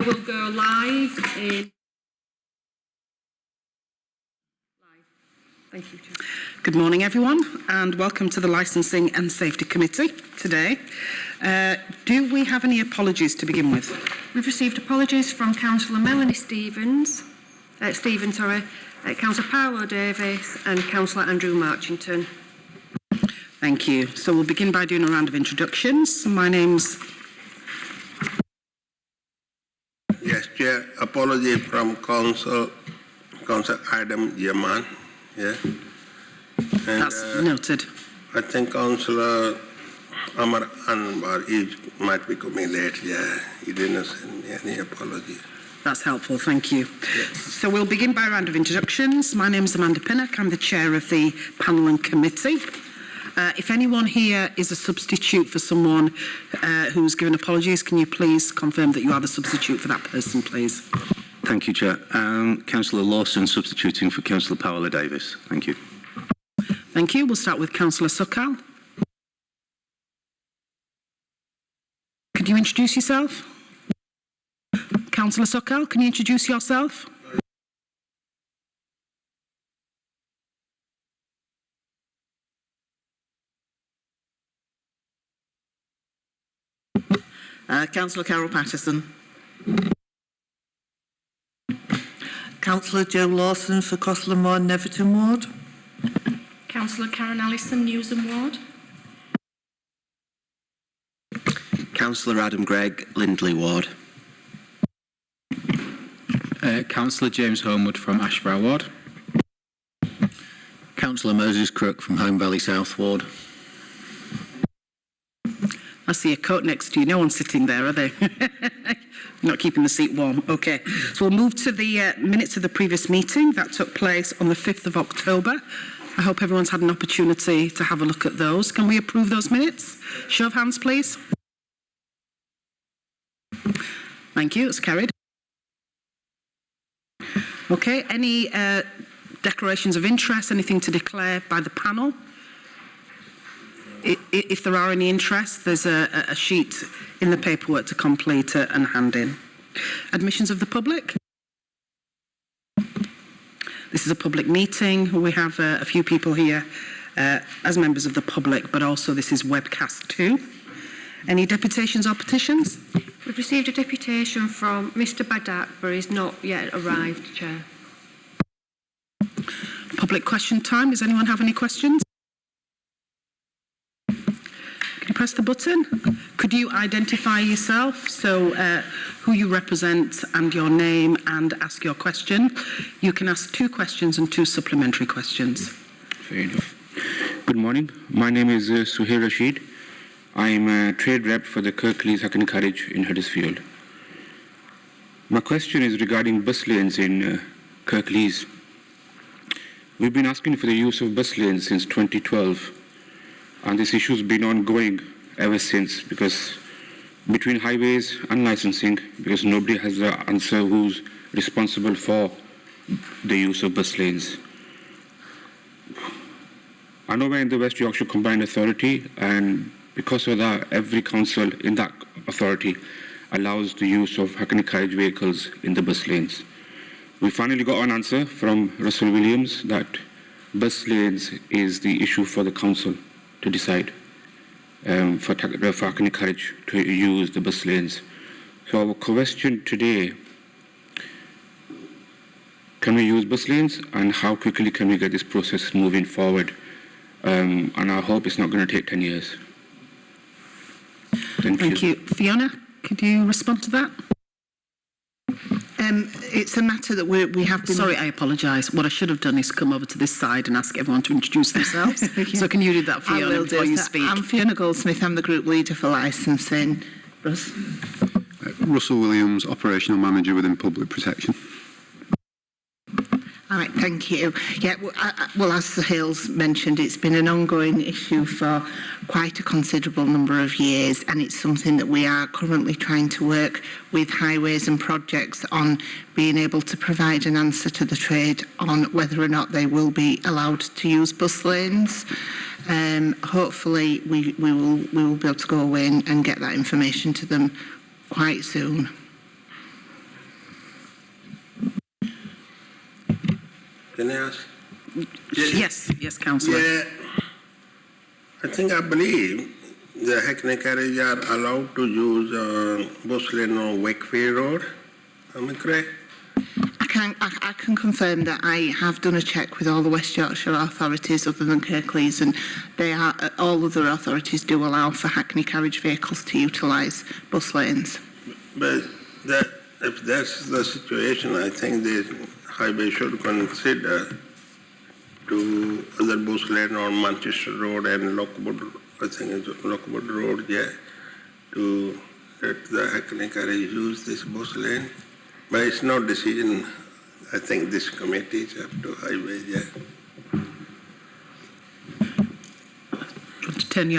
We'll go live in... Thank you, Chair. Good morning, everyone, and welcome to the Licensing and Safety Committee today. Do we have any apologies to begin with? We've received apologies from Councillor Melanie Councillor Paolo Davis and Councillor Andrew Marchington. Thank you. So we'll begin by doing a round of introductions. My name's... Yes, Chair. Apology from Councillor Adam Yaman. Yeah. And, That's noted. I think Councillor Amar Anwar might be coming late. Yeah, he didn't send me any apology. That's helpful, thank you. Yes. So we'll begin by a round of introductions. My name is Amanda Pinnock. I'm the chair of the panel and committee. If anyone here is a substitute for someone who's given apologies, can you please confirm that you are the substitute for that person, please? Thank you, Chair. Councillor Lawson substituting for Councillor Paolo Davis. Thank you. Thank you. We'll start with Councillor Sokal. Could you introduce yourself? Councillor Sokal, can you introduce yourself? Councillor Carol Patterson. Councillor Joe Lawson for Coslamore and Neverton Ward. Councillor Karen Allison, Newsham Ward. Councillor Adam Gregg, Lindley Ward. Councillor James Homewood from Ashbrow Ward. Councillor Moses Crook from Home Valley South Ward. I see a coat next to you. No one's sitting there, are they? Not keeping the seat warm. Okay. So we'll move to the minutes of the previous meeting that took place on the 5th of October. I hope everyone's had an opportunity to have a look at those. Can we approve those minutes? Show of hands, please. Thank you. It's carried. Okay. Any declarations of interest, anything to declare by the panel? If there are any interest, there's a sheet in the paperwork to complete and hand in. Admissions of the public. This is a public meeting. We have a few people here as members of the public, but also this is webcast too. Any deputations or petitions? We've received a deputation from Mr Badak, but he's not yet arrived, Chair. Public question time. Does anyone have any questions? Press the button. Could you identify yourself, so who you represent and your name, and ask your question? You can ask 2 questions and 2 supplementary questions. Fair enough. Good morning. My name is Suhail Rashid. I'm a trade rep for the Kirklees Hackney Carriage in Huddersfield. My question is regarding bus lanes in Kirklees. We've been asking for the use of bus lanes since 2012. And this issue has been ongoing ever since, because between highways and licensing, because nobody has the answer who's responsible for the use of bus lanes. I know we're in the West Yorkshire Combined Authority, and because of that, every council in that authority allows the use of Hackney carriage vehicles in the bus lanes. We finally got an answer from Russell Williams that bus lanes is the issue for the council to decide for Hackney carriage to use the bus lanes. So our question today, can we use bus lanes, and how quickly can we get this process moving forward? And I hope it's not going to take 10 years. Thank you. Fiona, could you respond to that? It's a matter that we have been... Sorry, I apologise. What I should have done is come over to this side and ask everyone to introduce themselves. Yeah. So can you do that, Fiona, before you speak? I'm Fiona Goldsmith. I'm the Group Leader for Licensing. Russ? Russell Williams, Operational Manager within Public Protection. All right, thank you. Yeah, well, as Suhail's mentioned, it's been an ongoing issue for quite a considerable number of years, and it's something that we are currently trying to work with highways and projects on being able to provide an answer to the trade on whether or not they will be allowed to use bus lanes. Hopefully, we will be able to go away and get that information to them quite soon. Can I ask? Yes, Councillor. Yeah, I believe the Hackney carriage are allowed to use bus lane on Wakefield Road. Am I correct? I can confirm that I have done a check with all the West Yorkshire authorities other than Kirklees, and all other authorities do allow for Hackney carriage vehicles to utilise bus lanes. But if that's the situation, I think the highway should consider to other bus lane on Manchester Road and Lockwood, I think it's Lockwood Road, to let the Hackney carriage use this bus lane. But it's not decision. I think this committee is up to highway, Do you want to turn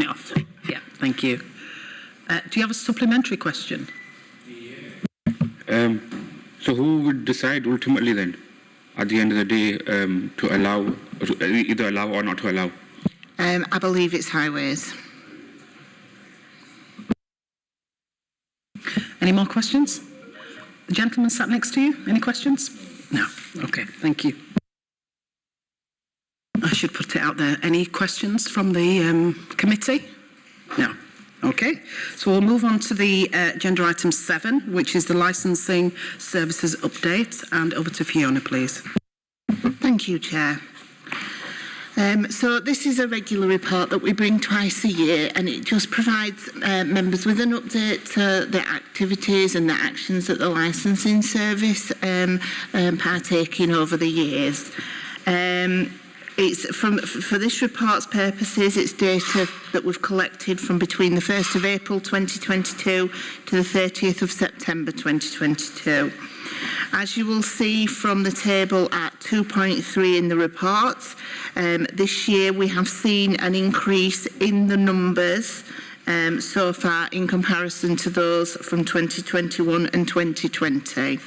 it off? Yeah, thank you. Do you have a supplementary question? So who would decide ultimately then, at the end of the day, to allow, either allow or not to allow? I believe it's highways. Any more questions? The gentleman sat next to you, any questions? No. Okay, thank you. I should put it out there. Any questions from the committee? No. Okay, so we'll move on to the agenda item 7, which is the licensing services update, and over to Fiona, please. Thank you, Chair. So this is a regular report that we bring twice a year, and it just provides members with an update to the activities and the actions that the licensing service partake in over the years. It's for this report's purposes, it's data that we've collected from between the 1st of April 2022 to the 30th of September 2022. As you will see from the table at 2.3 in the report, this year we have seen an increase in the numbers so far in comparison to those from 2021 and 2020.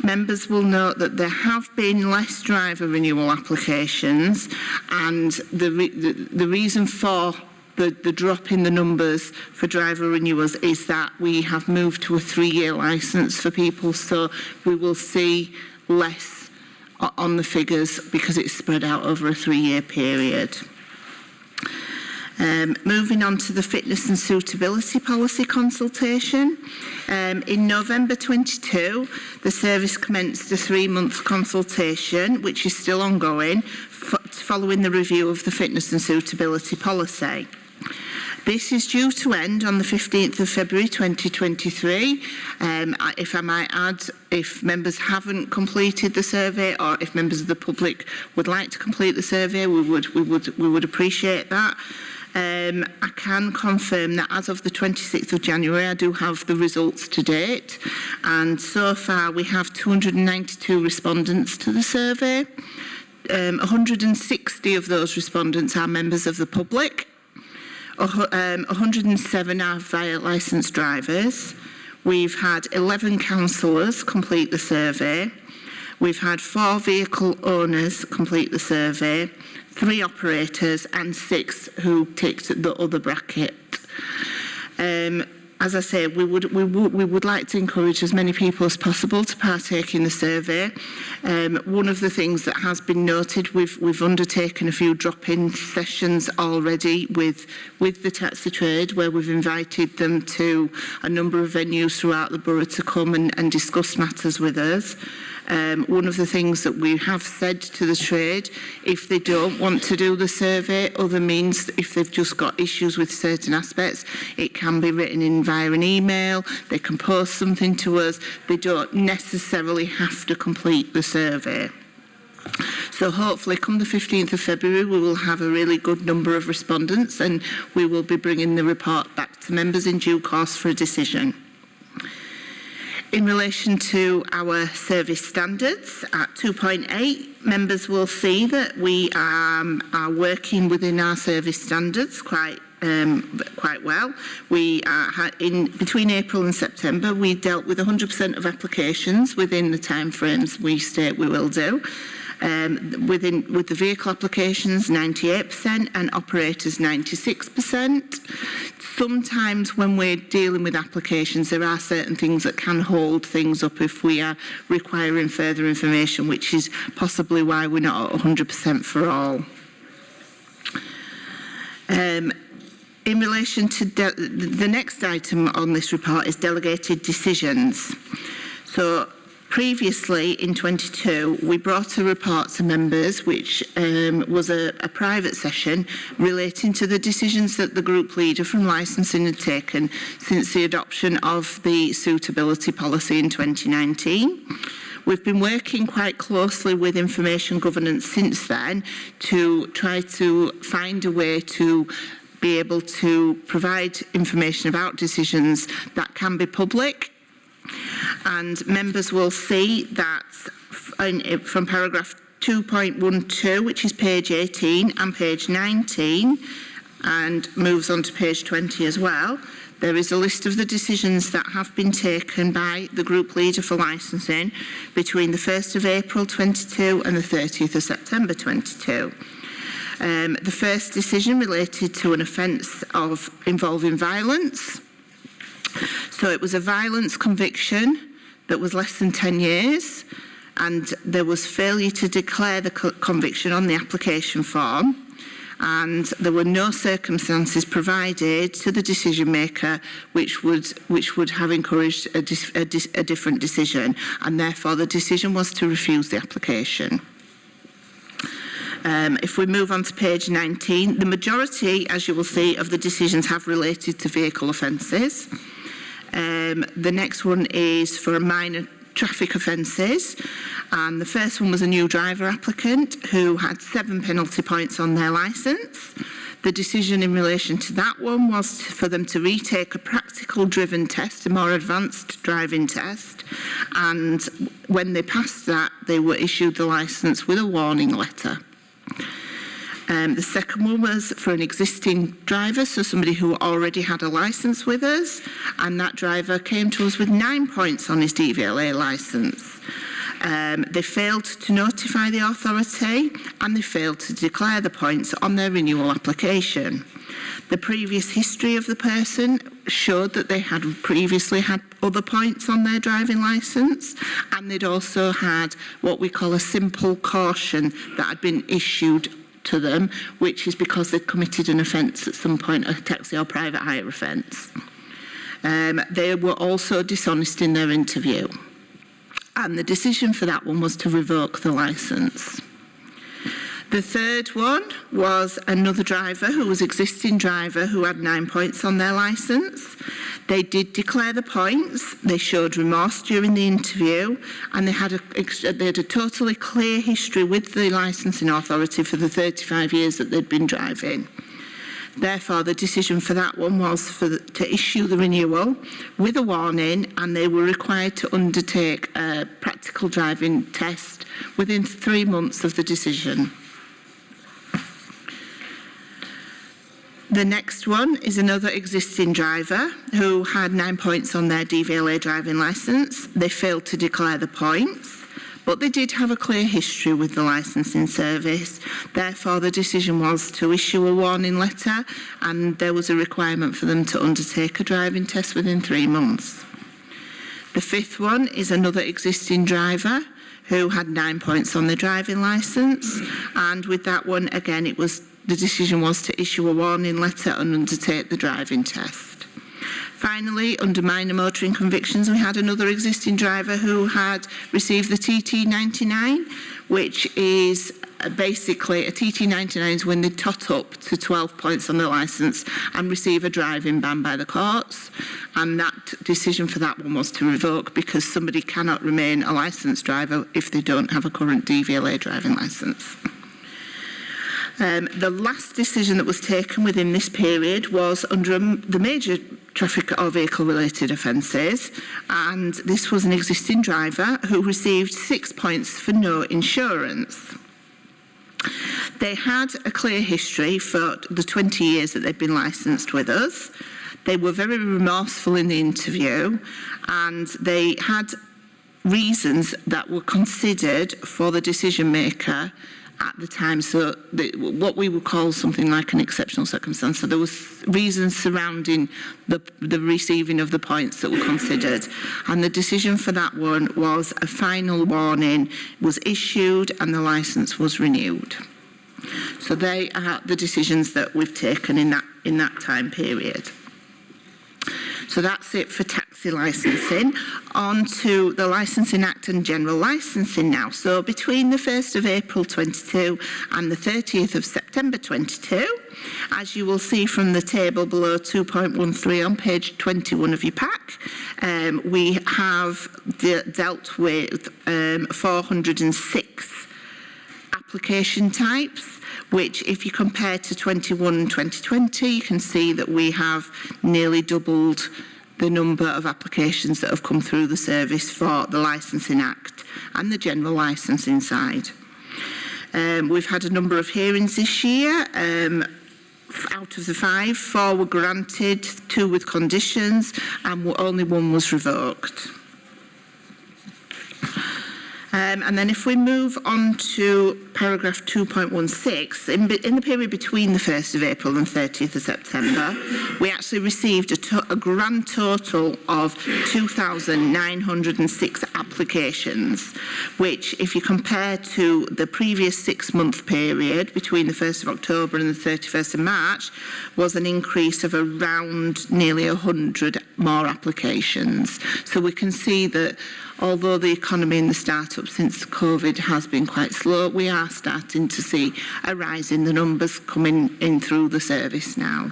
Members will note that there have been less driver renewal applications, and the reason for the drop in the numbers for driver renewals is that we have moved to a 3-year licence for people, so we will see less on the figures because it's spread out over a 3-year period. Moving on to the fitness and suitability policy consultation. In November 22, the service commenced a 3-month consultation, which is still ongoing, following the review of the fitness and suitability policy. This is due to end on the 15th of February 2023. If I might add, if members haven't completed the survey, or if members of the public would like to complete the survey, we would appreciate that. I can confirm that as of the 26th of January, I do have the results to date, and so far we have 292 respondents to the survey. 160 of those respondents are members of the public. 107 are via licensed drivers. We've had 11 councillors complete the survey. We've had 4 vehicle owners complete the survey, 3 operators and 6 who ticked the other bracket. As I say, we would like to encourage as many people as possible to partake in the survey. One of the things that has been noted, we've undertaken a few drop-in sessions already with the taxi trade, where we've invited them to a number of venues throughout the borough to come and discuss matters with us. One of the things that we have said to the trade, if they don't want to do the survey, other means, if they've just got issues with certain aspects, it can be written in via an email, they can post something to us, they don't necessarily have to complete the survey. So hopefully come the 15th of February we will have a really good number of respondents, and we will be bringing the report back to members in due course for a decision. In relation to our service standards, at 2.8, members will see that we are working within our service standards quite well. We between April and September, we dealt with 100% of applications within the timeframes we state we will do. With the vehicle applications, 98%, and operators, 96%. Sometimes when we're dealing with applications, there are certain things that can hold things up if we are requiring further information, which is possibly why we're not at 100% for all. In relation to the next item on this report is delegated decisions. So previously in 22, we brought a report to members which was a private session relating to the decisions that the group leader from licensing had taken since the adoption of the suitability policy in 2019. We've been working quite closely with information governance since then to try to find a way to be able to provide information about decisions that can be public. And members will see that from paragraph 2.12, which is page 18 and page 19, and moves on to page 20 as well, there is a list of the decisions that have been taken by the group leader for licensing between the 1st of April 22 and the 30th of September 22. The first decision related to an offence involving violence. So it was a violence conviction that was less than 10 years, and there was failure to declare the conviction on the application form, and there were no circumstances provided to the decision maker which would have encouraged a different decision, and therefore the decision was to refuse the application. If we move on to page 19, the majority, as you will see, of the decisions have related to vehicle offences. The next one is for minor traffic offences, and the first one was a new driver applicant who had 7 penalty points on their licence. The decision in relation to that one was for them to retake a practical driven test, a more advanced driving test, and when they passed that, they were issued the licence with a warning letter. The second one was for an existing driver, so somebody who already had a licence with us, and that driver came to us with 9 points on his DVLA licence. They failed to notify the authority, and they failed to declare the points on their renewal application. The previous history of the person showed that they had previously had other points on their driving licence, and they'd also had what we call a simple caution that had been issued to them, which is because they'd committed an offence at some point, a taxi or private hire offence. They were also dishonest in their interview, and the decision for that one was to revoke the licence. The third one was another driver who was existing driver who had 9 points on their licence. They did declare the points, they showed remorse during the interview, and they had a totally clear history with the licensing authority for the 35 years that they'd been driving. Therefore, the decision for that one was to issue the renewal with a warning, and they were required to undertake a practical driving test within 3 months of the decision. The next one is another existing driver who had 9 points on their DVLA driving licence. They failed to declare the points, but they did have a clear history with the licensing service. Therefore, the decision was to issue a warning letter, and there was a requirement for them to undertake a driving test within 3 months. The fifth one is another existing driver who had 9 points on their driving licence, and with that one, again, the decision was to issue a warning letter and undertake the driving test. Finally, under minor motoring convictions, we had another existing driver who had received the TT99, which is basically a TT99 is when they tot up to 12 points on their licence and receive a driving ban by the courts. And that decision for that one was to revoke, because somebody cannot remain a licensed driver if they don't have a current DVLA driving licence. The last decision that was taken within this period was under the major traffic or vehicle-related offences, and this was an existing driver who received 6 points for no insurance. They had a clear history for the 20 years that they'd been licensed with us. They were very remorseful in the interview, and they had reasons that were considered for the decision maker at the time, so what we would call something like an exceptional circumstance. So there was reasons surrounding the receiving of the points that were considered, and the decision for that one was a final warning was issued and the licence was renewed. So they are the decisions that we've taken in that time period. So that's it for taxi licensing. On to the Licensing Act and general licensing now. So between the 1st of April 22 and the 30th of September 22, as you will see from the table below 2.13 on page 21 of your pack, we have dealt with 406 application types, which if you compare to 21 and 2020, you can see that we have nearly doubled the number of applications that have come through the service for the Licensing Act and the general licensing side. We've had a number of hearings this year. Out of the 5, 4 were granted, 2 with conditions, and only 1 was revoked. And then if we move on to paragraph 2.16, in the period between the 1st of April and 30th of September, we actually received a grand total of 2,906 applications, which if you compare to the previous 6-month period between the 1st of October and the 31st of March, was an increase of around nearly 100 more applications. So we can see that although the economy in the start-up since COVID has been quite slow, we are starting to see a rise in the numbers coming in through the service now.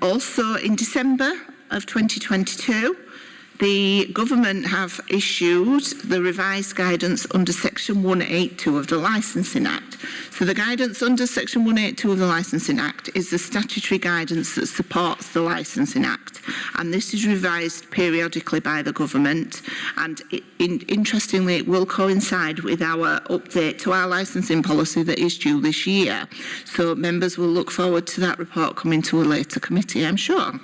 Also in December of 2022, the government have issued the revised guidance under section 182 of the Licensing Act. So the guidance under section 182 of the Licensing Act is the statutory guidance that supports the Licensing Act, and this is revised periodically by the government, and interestingly it will coincide with our update to our licensing policy that is due this year. So members will look forward to that report coming to a later committee, I'm sure.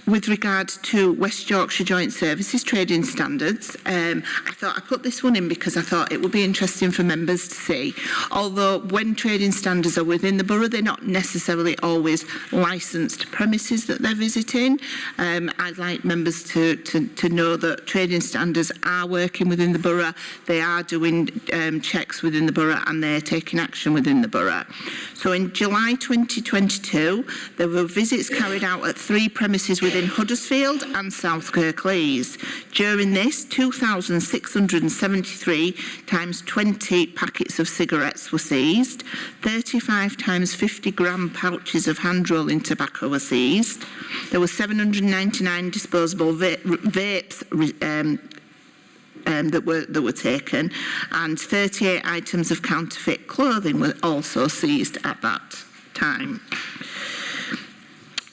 With regard to West Yorkshire Joint Services Trading Standards, I thought I put this one in because I thought it would be interesting for members to see. Although when trading standards are within the borough, they're not necessarily always licensed premises that they're visiting. I'd like members to know that trading standards are working within the borough, they are doing checks within the borough, and they're taking action within the borough. So in July 2022, there were visits carried out at 3 premises within Huddersfield and South Kirklees. During this, 2,673 times 20 packets of cigarettes were seized, 35 times 50 gram pouches of hand-rolling tobacco were seized. There were 799 disposable vapes that were taken, and 38 items of counterfeit clothing were also seized at that time.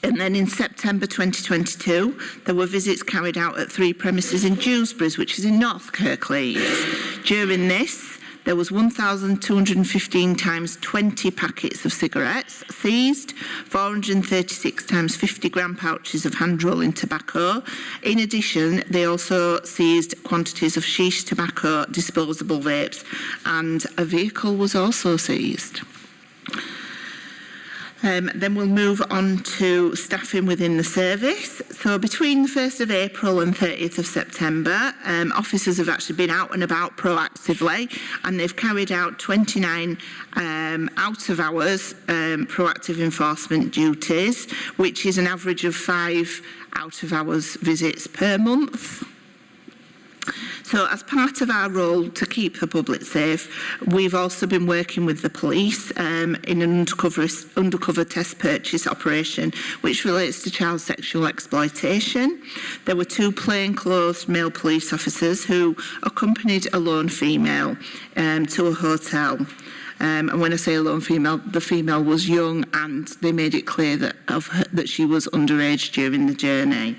And then in September 2022, there were visits carried out at 3 premises in Dewsbury, which is in North Kirklees. During this, there was 1,215 times 20 packets of cigarettes seized, 436 times 50 gram pouches of hand-rolling tobacco. In addition, they also seized quantities of sheesh tobacco, disposable vapes, and a vehicle was also seized. Then we'll move on to staffing within the service. So between the 1st of April and 30th of September, officers have actually been out and about proactively, and they've carried out 29 out-of-hours proactive enforcement duties, which is an average of 5 out-of-hours visits per month. So as part of our role to keep the public safe, we've also been working with the police in an undercover test purchase operation which relates to child sexual exploitation. There were 2 plainclothes male police officers who accompanied a lone female to a hotel. And when I say a lone female, the female was young, and they made it clear that she was underage during the journey.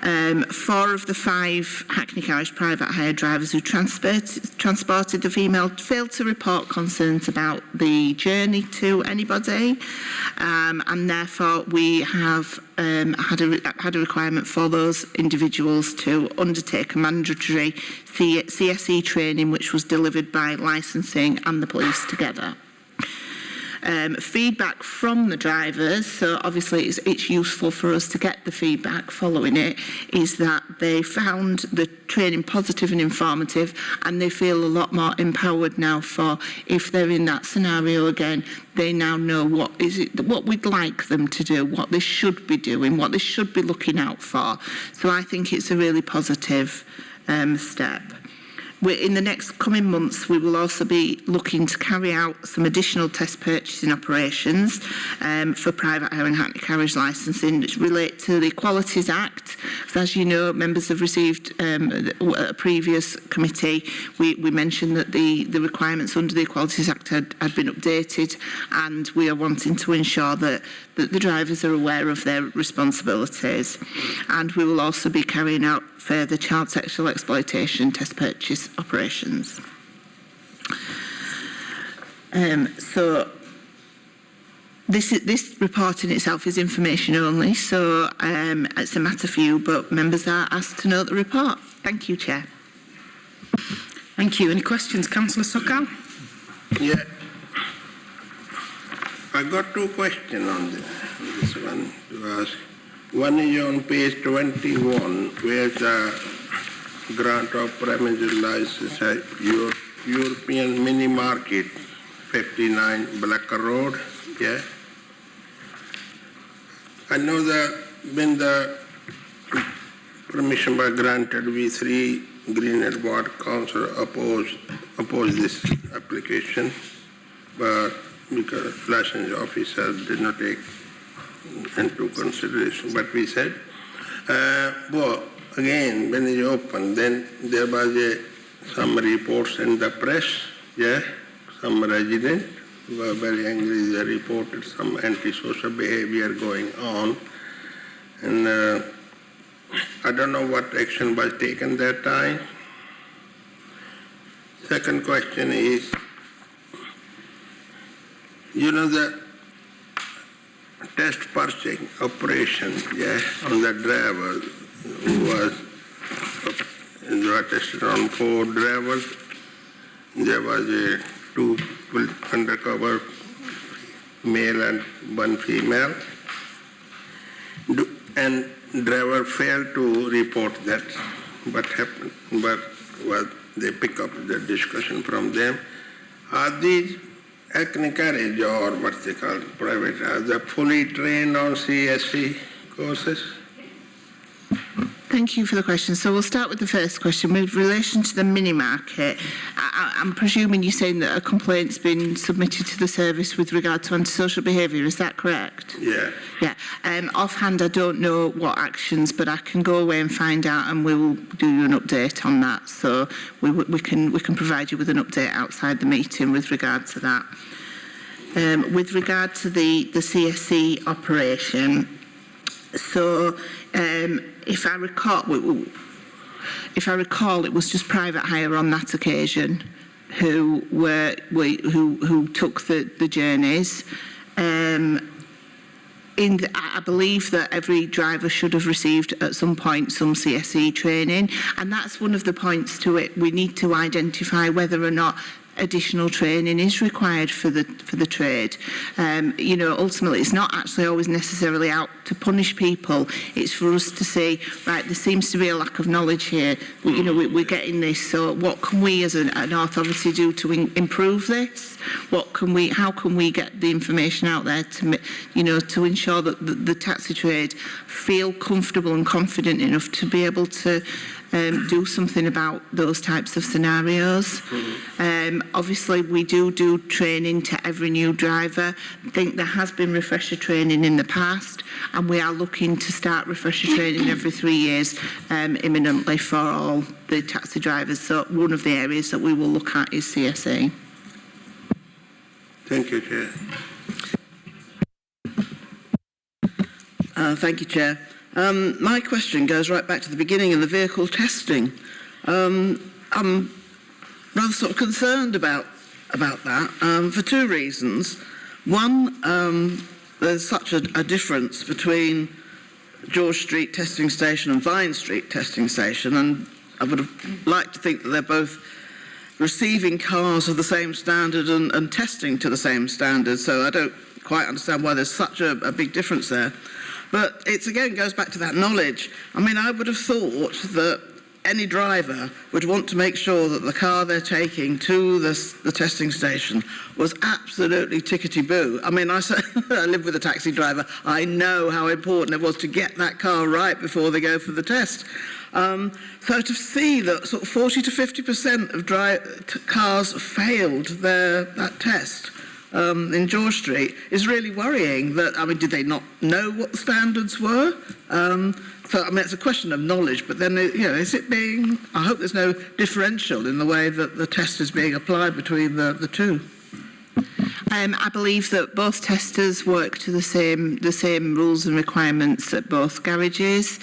4 of the 5 Hackney Carriage private hire drivers who transported the female failed to report concerns about the journey to anybody, and therefore we have had a requirement for those individuals to undertake a mandatory CSE training, which was delivered by licensing and the police together. Feedback from the drivers, so obviously it's useful for us to get the feedback following it, is that they found the training positive and informative, and they feel a lot more empowered now for if they're in that scenario again, they now know what we'd like them to do, what they should be doing, what they should be looking out for. So I think it's a really positive step. In the next coming months, we will also be looking to carry out some additional test purchasing operations for private hire and Hackney Carriage licensing which relate to the Equalities Act. So as you know, members have received a previous committee. We mentioned that the requirements under the Equalities Act had been updated, and we are wanting to ensure that the drivers are aware of their responsibilities. And we will also be carrying out further child sexual exploitation test purchase operations. So this report in itself is information only, so it's a matter for you, but members are asked to note the report. Thank you, Chair. Thank you. Any questions, Councillor Sokal? Yeah. I got 2 questions on this one to ask. One is on page 21, where the grant of premises license at European Mini Market, 59 Blacker Road. Yeah. I know that when the permission was granted, we 3 Greenhead Ward Council opposed this application, but because license officer did not take into consideration what we said. But again, when it opened, then there was some reports in the press, yeah, some residents were very angry. They reported some antisocial behavior going on. And I don't know what action was taken that time. Second question is, you know, the test purchasing operation, yeah, on the driver who was tested on 4 drivers. There was 2 undercover male and 1 female. And driver failed to report that what happened, but they pick up the discussion from them. Are these Hackney Carriage, or what they call private, are they fully trained on CSE courses? Thank you for the question. So we'll start with the first question. With relation to the mini market, I'm presuming you're saying that a complaint's been submitted to the service with regard to antisocial behaviour, is that correct? Yeah. Yeah. Offhand, I don't know what actions, but I can go away and find out, and we will do you an update on that. So we can provide you with an update outside the meeting with regard to that. With regard to the CSE operation, so if I recall, it was just private hire on that occasion who took the journeys. I believe that every driver should have received at some point some CSE training, and that's one of the points to it. We need to identify whether or not additional training is required for the trade. You know, ultimately it's not actually always necessarily out to punish people. It's for us to say, right, there seems to be a lack of knowledge here. We're getting this, so what can we as an authority do to improve this? How can we get the information out there to, to ensure that the taxi trade feel comfortable and confident enough to be able to do something about those types of scenarios. Obviously, we do training to every new driver. I think there has been refresher training in the past, and we are looking to start refresher training every 3 years imminently for all the taxi drivers. So one of the areas that we will look at is CSE. Thank you, Chair. Thank you, Chair. My question goes right back to the beginning in the vehicle testing. I'm rather sort of concerned about that for two reasons. One, there's such a difference between George Street testing station and Vine Street testing station, and I would have liked to think that they're both receiving cars of the same standard and testing to the same standard, so I don't quite understand why there's such a big difference there. But it again goes back to that knowledge. I mean, I would have thought that any driver would want to make sure that the car they're taking to the testing station was absolutely tickety-boo. I mean, I live with a taxi driver. I know how important it was to get that car right before they go for the test. So to see that sort of 40 to 50% of cars failed that test in George Street is really worrying. That, I mean, did they not know what the standards were? So, I mean, it's a question of knowledge, but then, is it being, I hope there's no differential in the way that the test is being applied between the two. I believe that both testers work to the same rules and requirements at both garages.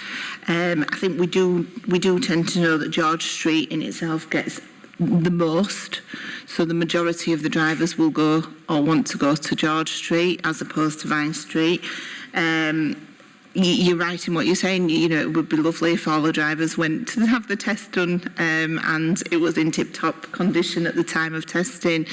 I think we do tend to know that George Street in itself gets the most, so the majority of the drivers will go or want to go to George Street as opposed to Vine Street. You're right in what you're saying. It would be lovely if all the drivers went to have the test done and it was in tip-top condition at the time of testing.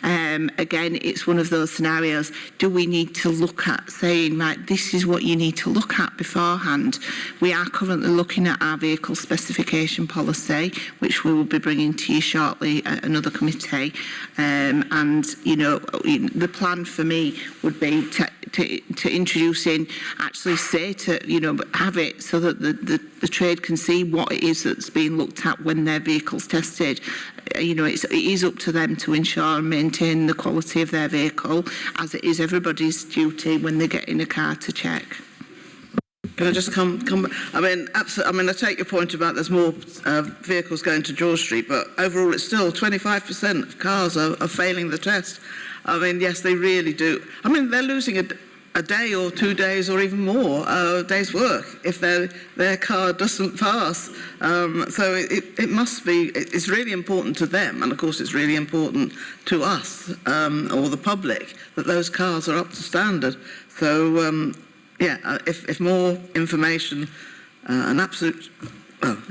Again, it's one of those scenarios. Do we need to look at saying, right, this is what you need to look at beforehand? We are currently looking at our vehicle specification policy, which we will be bringing to you shortly at another committee. And, the plan for me would be to introduce in, actually say to, have it so that the trade can see what it is that's being looked at when their vehicle's tested. It is up to them to ensure and maintain the quality of their vehicle, as it is everybody's duty when they get in a car to check. Can I just come? I mean, absolutely. I mean, I take your point about there's more vehicles going to George Street, but overall, it's still 25% of cars are failing the test. I mean, yes, they really do. I mean, they're losing a day or 2 days or even more days' work if their car doesn't pass. So it must be. It's really important to them, and of course, it's really important to us or the public that those cars are up to standard. So. If more information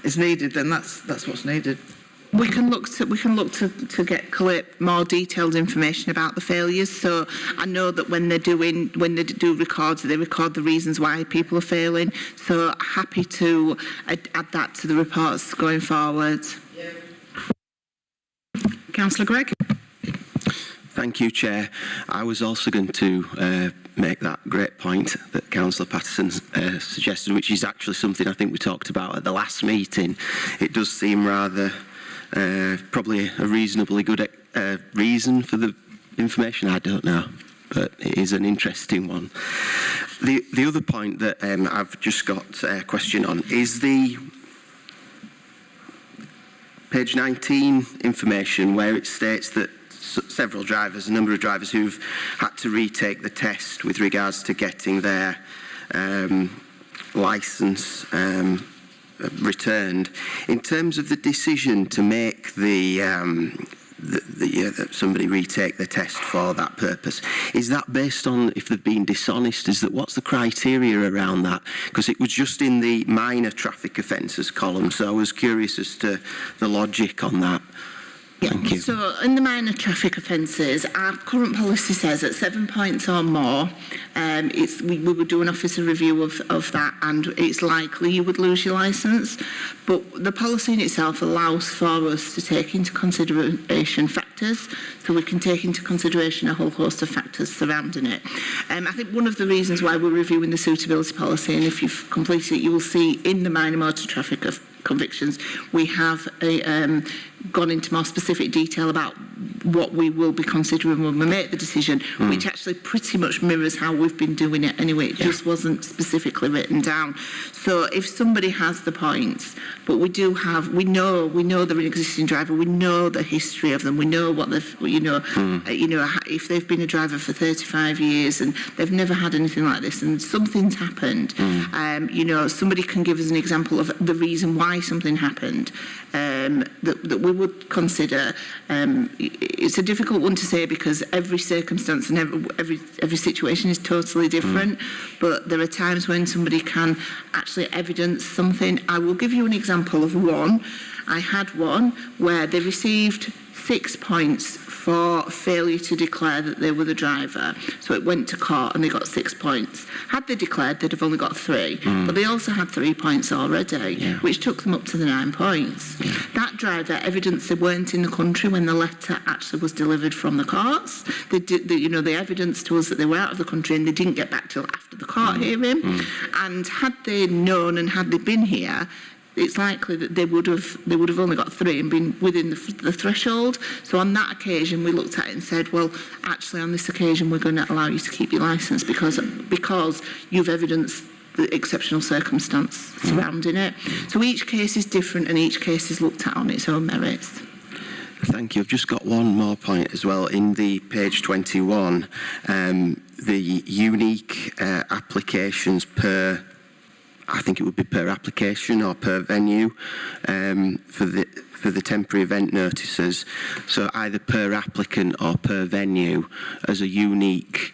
is needed, then that's what's needed. We can look to collect more detailed information about the failures. So I know that when they do record, they record the reasons why people are failing. So happy to add that to the reports going forward. Councillor Gregg. Thank you, Chair. I was also going to make that great point that Councillor Patterson suggested, which is actually something I think we talked about at the last meeting. It does seem rather probably a reasonably good reason for the information. I don't know, but it is an interesting one. The other point that I've just got a question on is the page 19 information where it states that several drivers, a number of drivers who've had to retake the test with regards to getting their licence returned. In terms of the decision to make that somebody retake the test for that purpose, is that based on if they've been dishonest? What's the criteria around that? Because it was just in the minor traffic offences column, so I was curious as to the logic on that. Thank you. So in the minor traffic offences, our current policy says at 7 points or more, we would do an officer review of that, and it's likely you would lose your licence. But the policy in itself allows for us to take into consideration factors, so we can take into consideration a whole host of factors surrounding it. I think one of the reasons why we're reviewing the suitability policy, and if you've completed it, you will see in the minor motor traffic convictions, we have gone into more specific detail about what we will be considering when we make the decision, which actually pretty much mirrors how we've been doing it anyway. It just wasn't specifically written down. So if somebody has the points, but we know they're an existing driver, we know the history of them, we know what they've, if they've been a driver for 35 years and they've never had anything like this and something's happened, somebody can give us an example of the reason why something happened, that we would consider. It's a difficult one to say because every circumstance and every situation is totally different, but there are times when somebody can actually evidence something. I will give you an example of one. I had one where they received 6 points for failure to declare that they were the driver. So it went to court and they got 6 points. Had they declared, they'd have only got 3. But they also had 3 points already, which took them up to the 9 points. That driver evidenced they weren't in the country when the letter actually was delivered from the courts. They evidenced to us that they were out of the country and they didn't get back till after the court hearing. And had they known and had they been here, it's likely that they would have only got 3 and been within the threshold. So on that occasion, we looked at it and said, well, actually, on this occasion, we're going to allow you to keep your licence because you've evidenced the exceptional circumstance surrounding it. So each case is different and each case is looked at on its own merits. Thank you. I've just got one more point as well. In the page 21, the unique applications per, I think it would be per application or per venue for the temporary event notices. So either per applicant or per venue as a unique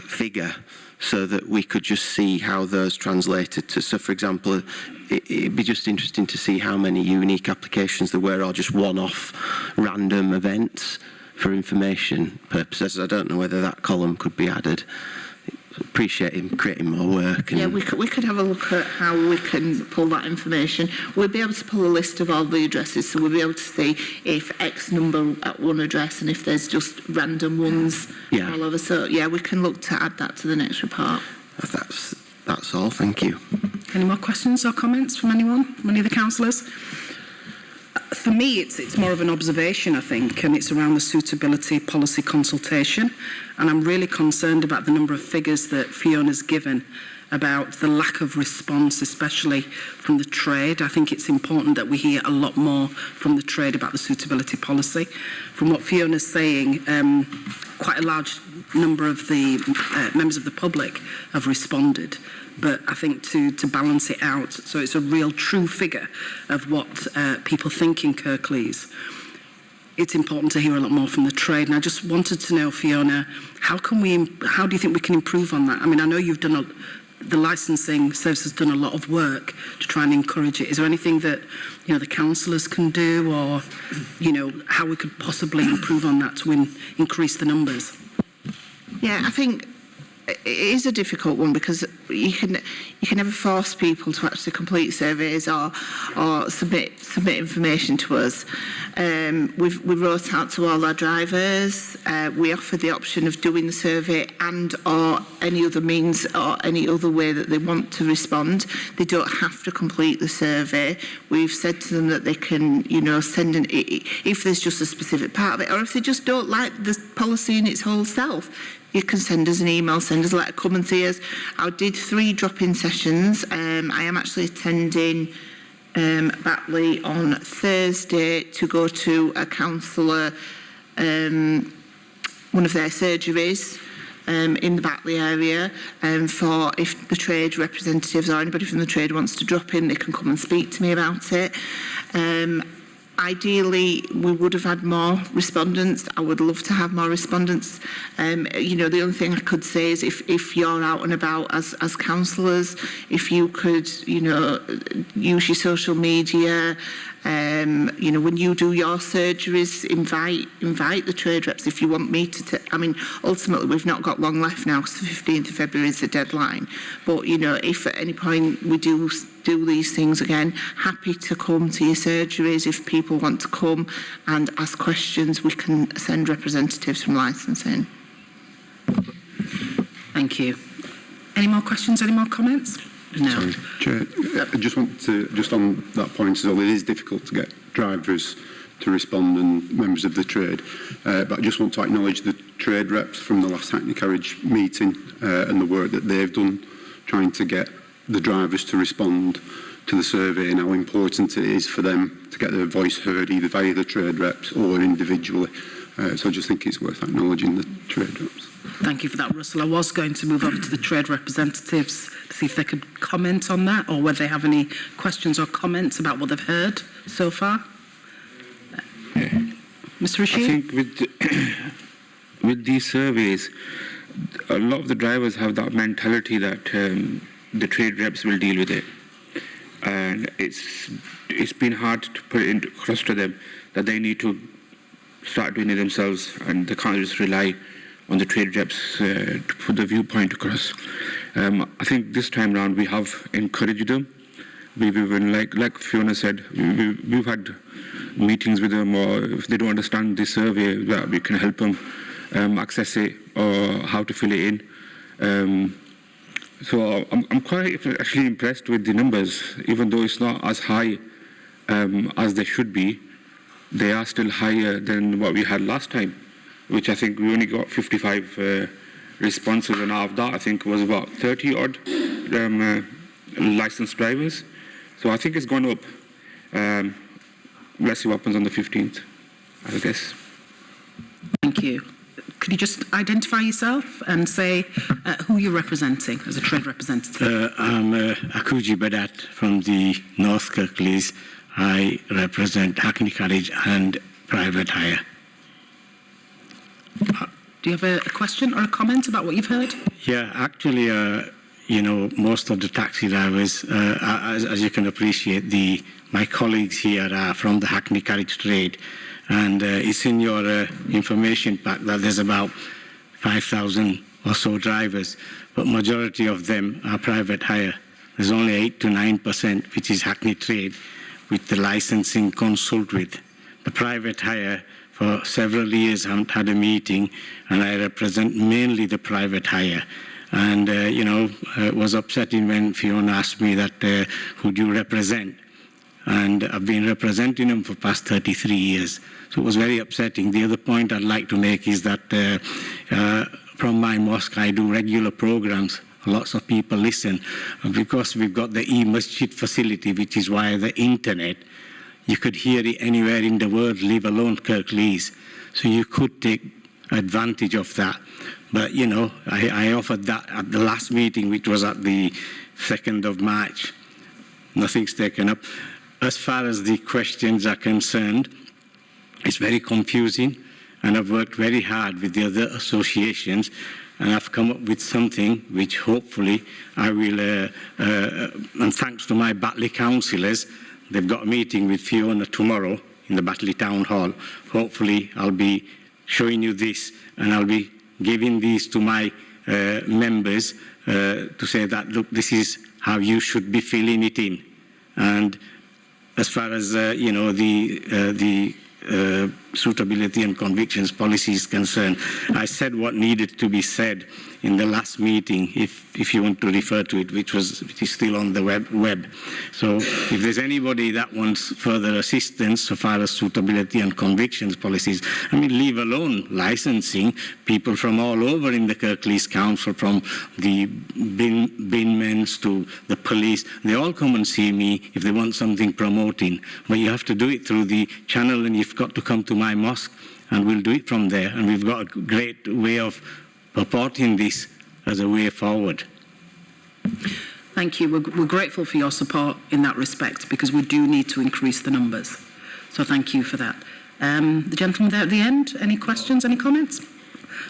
figure, so that we could just see how those translated to. So, for example, it'd be just interesting to see how many unique applications there were, or just one-off random events for information purposes. I don't know whether that column could be added. Appreciate him creating more work. And we could have a look at how we can pull that information. We'll be able to pull a list of all the addresses, so we'll be able to see if X number at one address and if there's just random ones all over. So we can look to add that to the next report. That's all. Thank you. Any more questions or comments from anyone, from any of the councillors? For me, it's more of an observation, I think, and it's around the suitability policy consultation. And I'm really concerned about the number of figures that Fiona's given about the lack of response, especially from the trade. I think it's important that we hear a lot more from the trade about the suitability policy. From what Fiona's saying, quite a large number of the members of the public have responded. But I think to balance it out, so it's a real true figure of what people think in Kirklees, it's important to hear a lot more from the trade. And I just wanted to know, Fiona, how do you think we can improve on that? I mean, I know you've done the licensing service has done a lot of work to try and encourage it. Is there anything that the councillors can do, or how we could possibly improve on that to increase the numbers? Yeah, I think it is a difficult one because you can never force people to actually complete surveys or submit information to us. We wrote out to all our drivers. We offered the option of doing the survey and or any other means or any other way that they want to respond. They don't have to complete the survey. We've said to them that they can, send in if there's just a specific part of it, or if they just don't like the policy in its whole self. You can send us an email, send us a letter, come and see us. I did 3 drop-in sessions. I am actually attending Batley on Thursday to go to a councillor, one of their surgeries in the Batley area, for if the trade representatives or anybody from the trade wants to drop in, they can come and speak to me about it. Ideally, we would have had more respondents. I would love to have more respondents. The only thing I could say is if you're out and about as councillors, if you could, use your social media, when you do your surgeries, invite the trade reps. If you want me to, ultimately we've not got long left now because the 15th of February is the deadline. But, if at any point we do these things again, happy to come to your surgeries. If people want to come and ask questions, we can send representatives from licensing. Thank you. Any more questions, any more comments? No. Sorry, Chair, I just want to, just on that point as well, it is difficult to get drivers to respond and members of the trade. But I just want to acknowledge the trade reps from the last Hackney Carriage meeting and the work that they've done trying to get the drivers to respond to the survey and how important it is for them to get their voice heard either via the trade reps or individually. So I just think it's worth acknowledging the trade reps. Thank you for that, Russell. I was going to move on to the trade representatives to see if they could comment on that or whether they have any questions or comments about what they've heard so far. Mr. Rashid? I think with these surveys, a lot of the drivers have that mentality that the trade reps will deal with it. And it's been hard to put it across to them that they need to start doing it themselves and they can't just rely on the trade reps to put the viewpoint across. I think this time round we have encouraged them. We've even, like Fiona said, we've had meetings with them, or if they don't understand the survey, that we can help them access it or how to fill it in. So I'm quite actually impressed with the numbers, even though it's not as high as they should be. They are still higher than what we had last time, which I think we only got 55 responses, and out of that I think was about 30 odd licensed drivers. So I think it's gone up. Let's see what happens on the 15th, I guess. Thank you. Could you just identify yourself and say who you're representing as a trade representative? I'm Akuji Badat from the North Kirklees. I represent Hackney Carriage and private hire. Do you have a question or a comment about what you've heard? Yeah, actually, most of the taxi drivers, as you can appreciate, my colleagues here are from the Hackney Carriage trade. And it's in your information pack that there's about 5,000 or so drivers, but majority of them are private hire. There's only 8 to 9%, which is Hackney trade, with the licensing consult with. The private hire, for several years, haven't had a meeting, and I represent mainly the private hire. And, it was upsetting when Fiona asked me that, who do you represent? And I've been representing them for the past 33 years. So it was very upsetting. The other point I'd like to make is that from my mosque, I do regular programs. Lots of people listen. And because we've got the e-masjid facility, which is via the internet, you could hear it anywhere in the world, leave alone Kirklees. So you could take advantage of that. But, I offered that at the last meeting, which was at the 2nd of March. Nothing's taken up. As far as the questions are concerned, it's very confusing, and I've worked very hard with the other associations, and I've come up with something which hopefully I will, and thanks to my Batley councillors, they've got a meeting with Fiona tomorrow in the Batley Town Hall. Hopefully I'll be showing you this, and I'll be giving these to my members to say that, look, this is how you should be filling it in. And as far as the suitability and convictions policy is concerned, I said what needed to be said in the last meeting, if you want to refer to it, which is still on the web. So if there's anybody that wants further assistance so far as suitability and convictions policies, leave alone licensing, people from all over in the Kirklees Council, from the binmen to the police, they all come and see me if they want something promoting. But you have to do it through the channel, and you've got to come to my mosque, and we'll do it from there. And we've got a great way of purporting this as a way forward. Thank you. We're grateful for your support in that respect, because we do need to increase the numbers. So thank you for that. The gentleman there at the end, any questions, any comments?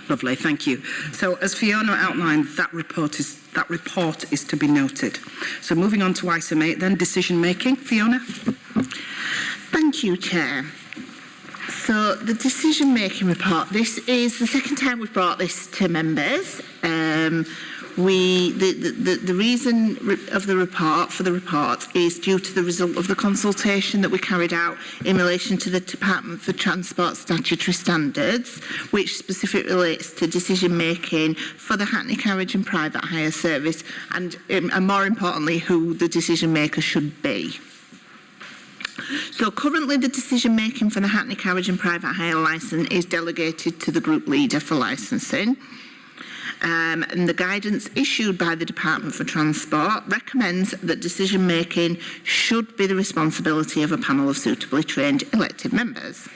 Lovely, thank you. So as Fiona outlined, that report is to be noted. So moving on to item 8 then, decision making. Fiona? Thank you, Chair. So the decision-making report, this is the second time we've brought this to members. The reason of the report for the report is due to the result of the consultation that we carried out in relation to the Department for Transport statutory standards, which specifically relates to decision-making for the Hackney Carriage and private hire service, and more importantly, who the decision-maker should be. So currently the decision-making for the Hackney Carriage and Private Hire licence is delegated to the group leader for licensing. And the guidance issued by the Department for Transport recommends that decision-making should be the responsibility of a panel of suitably trained elected members.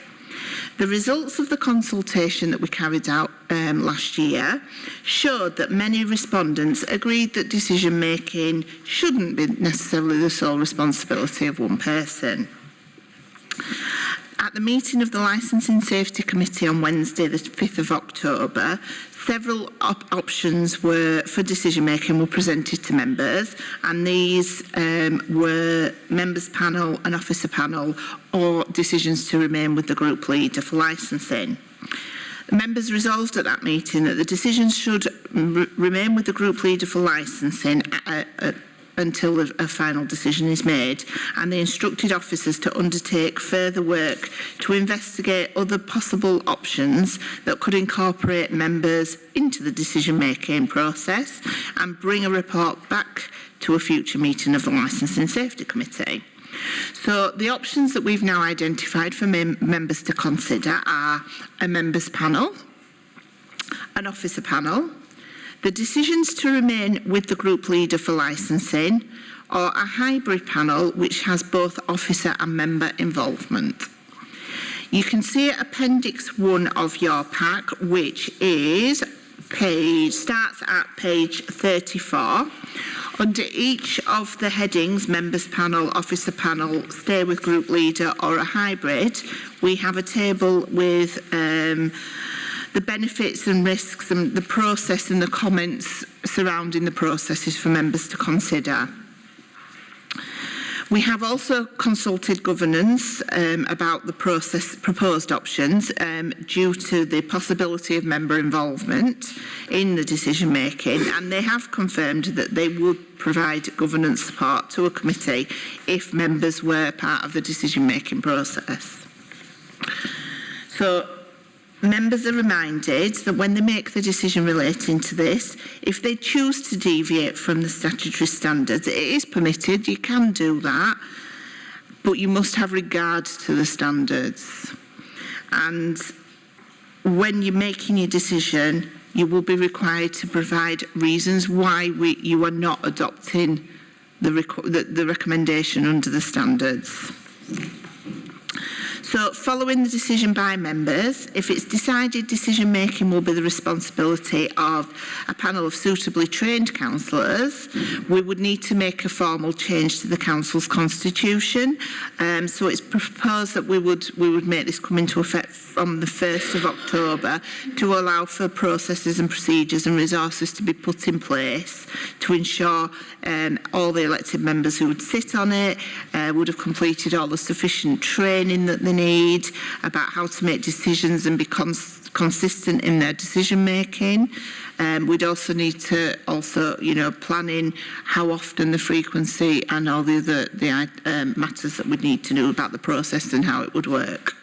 The results of the consultation that we carried out last year showed that many respondents agreed that decision-making shouldn't be necessarily the sole responsibility of one person. At the meeting of the Licensing Safety Committee on Wednesday, the 5th of October, several options for decision-making were presented to members, and these were members' panel, an officer panel, or decisions to remain with the group leader for licensing. The members resolved at that meeting that the decisions should remain with the group leader for licensing until a final decision is made, and they instructed officers to undertake further work to investigate other possible options that could incorporate members into the decision-making process and bring a report back to a future meeting of the Licensing Safety Committee. So the options that we've now identified for members to consider are a members' panel, an officer panel, the decisions to remain with the group leader for licensing, or a hybrid panel which has both officer and member involvement. You can see Appendix 1 of your pack, which is starts at page 34. Under each of the headings, members panel, officer panel, stay with group leader, or a hybrid, we have a table with the benefits and risks and the process and the comments surrounding the processes for members to consider. We have also consulted governance about the proposed options due to the possibility of member involvement in the decision making, and they have confirmed that they would provide governance support to a committee if members were part of the decision making process. So members are reminded that when they make the decision relating to this, if they choose to deviate from the statutory standards, it is permitted, you can do that, but you must have regard to the standards. And when you're making your decision, you will be required to provide reasons why you are not adopting the recommendation under the standards. So, following the decision by members, if it's decided decision-making will be the responsibility of a panel of suitably trained councillors, we would need to make a formal change to the council's constitution. So it's proposed that we would make this come into effect from the 1st of October to allow for processes and procedures and resources to be put in place to ensure all the elected members who would sit on it would have completed all the sufficient training that they need about how to make decisions and be consistent in their decision making. We'd also need to plan in how often, the frequency, and all the other matters that we'd need to know about the process and how it would work.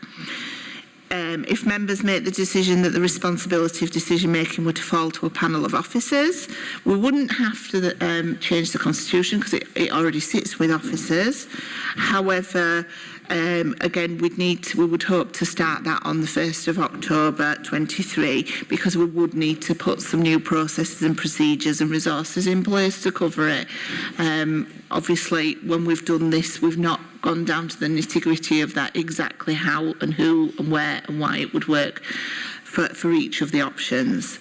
If members make the decision that the responsibility of decision making would fall to a panel of officers, we wouldn't have to change the constitution because it already sits with officers. However, again, we would hope to start that on the 1st of October 23 because we would need to put some new processes and procedures and resources in place to cover it. Obviously, when we've done this, we've not gone down to the nitty-gritty of that, exactly how and who and where and why it would work for each of the options.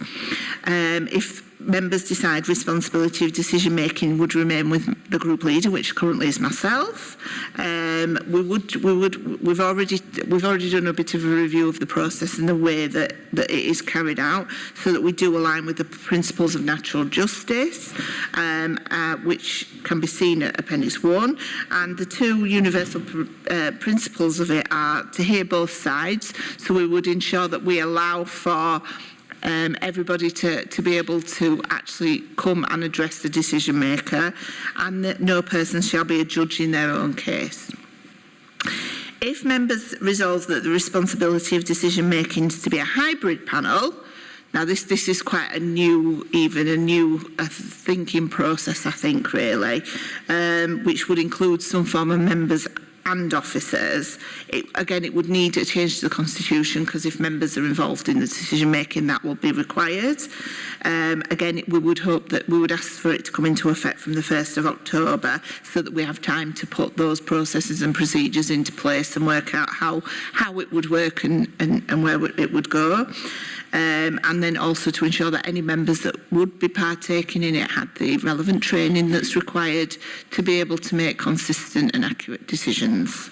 If members decide responsibility of decision making would remain with the group leader, which currently is myself, we've already done a bit of a review of the process and the way that it is carried out, so that we do align with the principles of natural justice, which can be seen at Appendix 1, and the two universal principles of it are to hear both sides. So we would ensure that we allow for everybody to be able to actually come and address the decision maker, and that no person shall be a judge in their own case. If members resolve that the responsibility of decision making is to be a hybrid panel, now this is quite a new thinking process, I think, really, which would include some form of members and officers. Again, it would need a change to the constitution because if members are involved in the decision making, that will be required. Again, we would hope that we would ask for it to come into effect from the 1st of October so that we have time to put those processes and procedures into place and work out how it would work and where it would go. And then also to ensure that any members that would be partaking in it had the relevant training that's required to be able to make consistent and accurate decisions.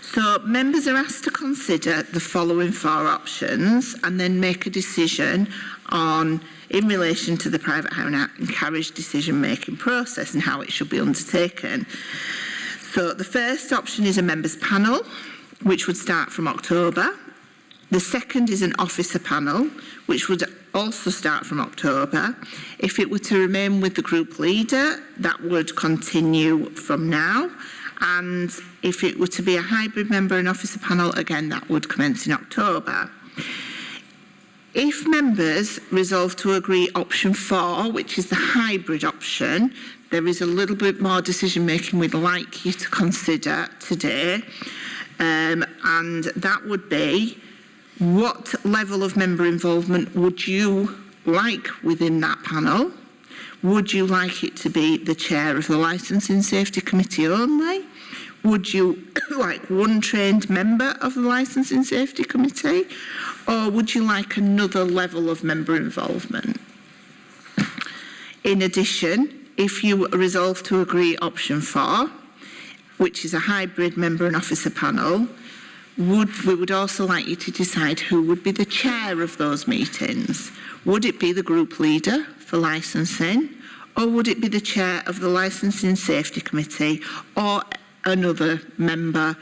So members are asked to consider the following 4 options and then make a decision in relation to the private hire and carriage decision-making process and how it should be undertaken. So the first option is a members' panel, which would start from October. The second is an officer panel, which would also start from October. If it were to remain with the group leader, that would continue from now. And if it were to be a hybrid member and officer panel, again, that would commence in October. If members resolve to agree option 4, which is the hybrid option, there is a little bit more decision making we'd like you to consider today. And that would be, what level of member involvement would you like within that panel? Would you like it to be the chair of the Licensing Safety Committee only? Would you like one trained member of the Licensing Safety Committee? Or would you like another level of member involvement? In addition, if you resolve to agree option 4, which is a hybrid member and officer panel, we would also like you to decide who would be the chair of those meetings. Would it be the group leader for licensing, or would it be the chair of the Licensing Safety Committee or another member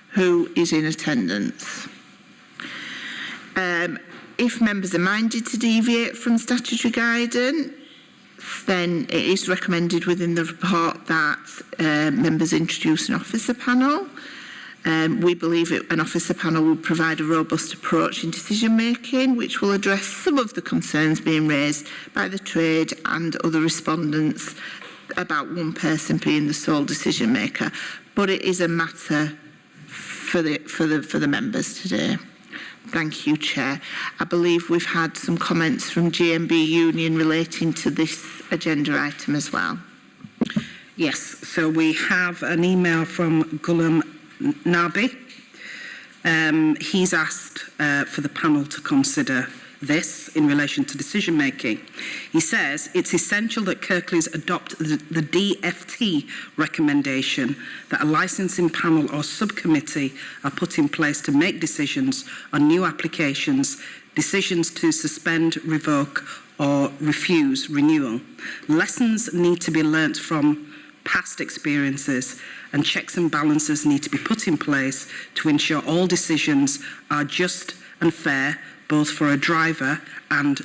who is in attendance? If members are minded to deviate from statutory guidance, then it is recommended within the report that members introduce an officer panel. We believe an officer panel will provide a robust approach in decision making, which will address some of the concerns being raised by the trade and other respondents about one person being the sole decision maker. But it is a matter for the members today. Thank you, Chair. I believe we've had some comments from GMB Union relating to this agenda item as well. Yes, so we have an email from Ghulam Nabi. He's asked for the panel to consider this in relation to decision making. He says it's essential that Kirklees adopt the DFT recommendation that a licensing panel or subcommittee are put in place to make decisions on new applications, decisions to suspend, revoke or refuse renewal. Lessons need to be learnt from past experiences, and checks and balances need to be put in place to ensure all decisions are just and fair, both for a driver and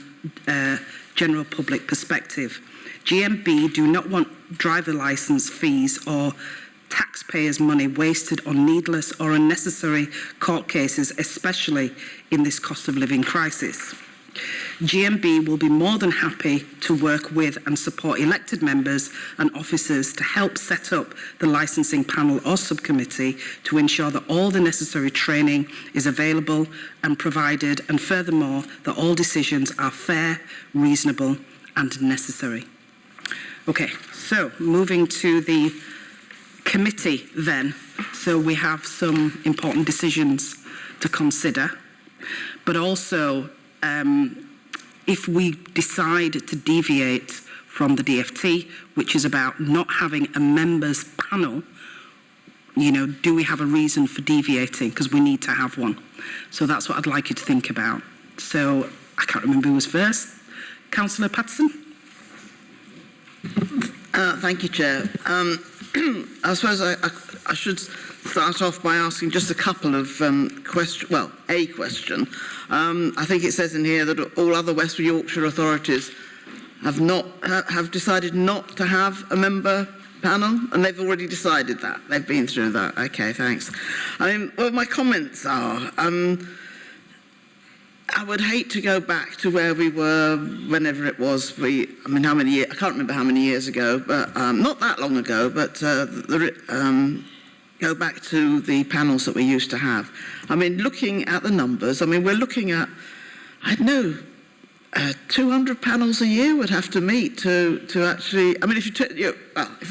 general public perspective. GMB do not want driver licence fees or taxpayers' money wasted on needless or unnecessary court cases, especially in this cost of living crisis. GMB will be more than happy to work with and support elected members and officers to help set up the licensing panel or subcommittee to ensure that all the necessary training is available and provided, and furthermore, that all decisions are fair, reasonable and necessary. Okay, so moving to the committee then. So we have some important decisions to consider, but also if we decide to deviate from the DFT, which is about not having a members panel, you know, do we have a reason for deviating? Because we need to have one. So that's what I'd like you to think about. So I can't remember who was first. Councillor Patterson? Thank you, Chair. I suppose I should start off by asking just a couple of questions. Well, a question. I think it says in here that all other West Yorkshire authorities have decided not to have a member panel, and they've already decided that. They've been through that. Okay, thanks. I mean, well, my comments are, I would hate to go back to where we were whenever it was. I mean, how many years? I can't remember how many years ago, but not that long ago. But go back to the panels that we used to have. I mean, looking at the numbers, I mean, we're looking at, I don't know, 200 panels a year would have to meet to actually, I mean, if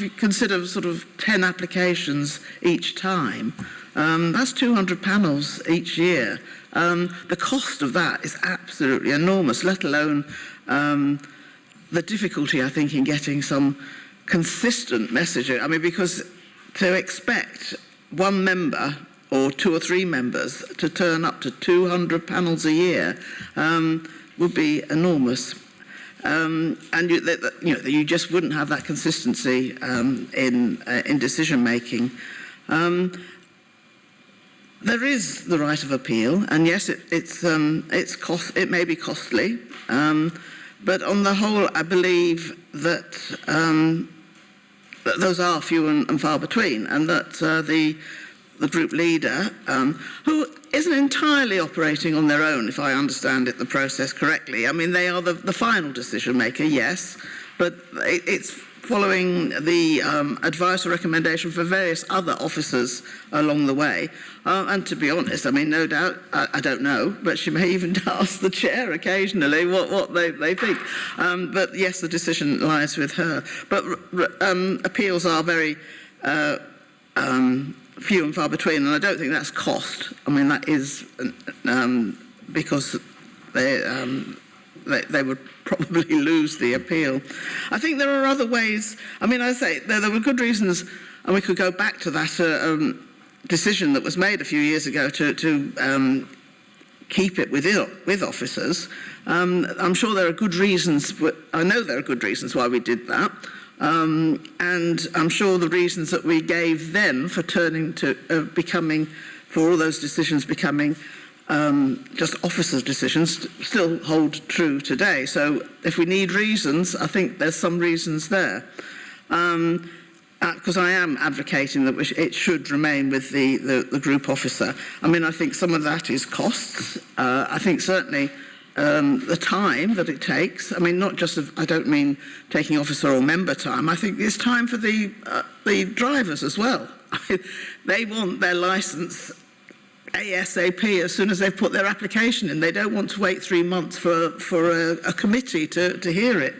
you consider sort of 10 applications each time, that's 200 panels each year. The cost of that is absolutely enormous, let alone the difficulty, I think, in getting some consistent messaging. I mean, because to expect one member or two or three members to turn up to 200 panels a year would be enormous. And you just wouldn't have that consistency in decision making. There is the right of appeal, and yes, it may be costly, but on the whole, I believe that those are few and far between, and that the group leader, who isn't entirely operating on their own, if I understand the process correctly. I mean, they are the final decision maker, yes, but it's following the advice or recommendation for various other officers along the way. And to be honest, I mean, no doubt, I don't know, but she may even ask the chair occasionally what they think. But yes, the decision lies with her. But appeals are very few and far between, and I don't think that's cost. I mean, that is because they would probably lose the appeal. I think there are other ways. I mean, I say there were good reasons, and we could go back to that decision that was made a few years ago to keep it with officers. I'm sure there are good reasons. I know there are good reasons why we did that. And I'm sure the reasons that we gave then for turning to for all those decisions becoming just officers' decisions still hold true today. So if we need reasons, I think there's some reasons there. Because I am advocating that it should remain with the group officer. I mean, I think some of that is costs. I think certainly the time that it takes. I mean, not just I don't mean taking officer or member time. I think it's time for the drivers as well. They want their licence ASAP as soon as they've put their application in. They don't want to wait 3 months for a committee to hear it.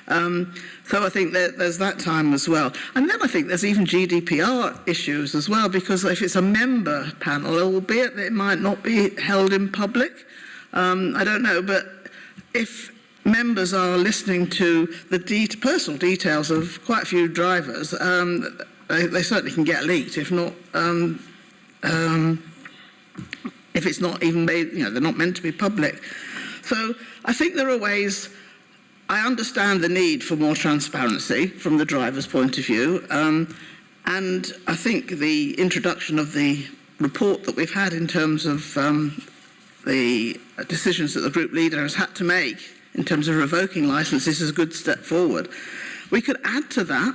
So I think there's that time as well. And then I think there's even GDPR issues as well, because if it's a member panel, albeit that it might not be held in public, I don't know, but if members are listening to the personal details of quite a few drivers, they certainly can get leaked, if not... if it's not even made, they're not meant to be public. So I think there are ways. I understand the need for more transparency from the driver's point of view, and I think the introduction of the report that we've had in terms of the decisions that the group leader has had to make in terms of revoking licences is a good step forward. We could add to that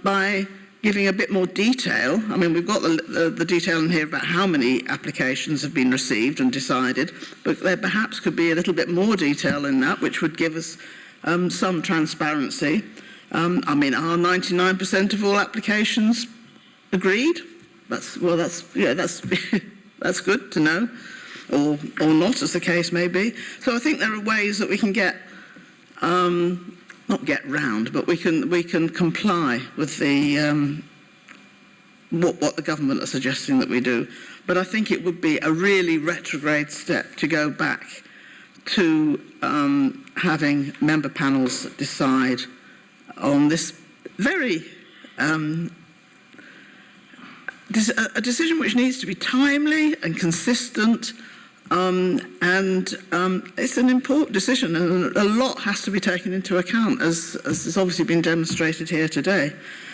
by giving a bit more detail. I mean, we've got the detail in here about how many applications have been received and decided, but there perhaps could be a little bit more detail in that, which would give us some transparency. I mean, are 99% of all applications agreed? That's that's good to know, or not, as the case may be. So I think there are ways that we can get. Not get round, but we can comply with the what the government are suggesting that we do. But I think it would be a really retrograde step to go back to having member panels decide on this very a decision which needs to be timely and consistent. And it's an important decision, and a lot has to be taken into account, as has obviously been demonstrated here today.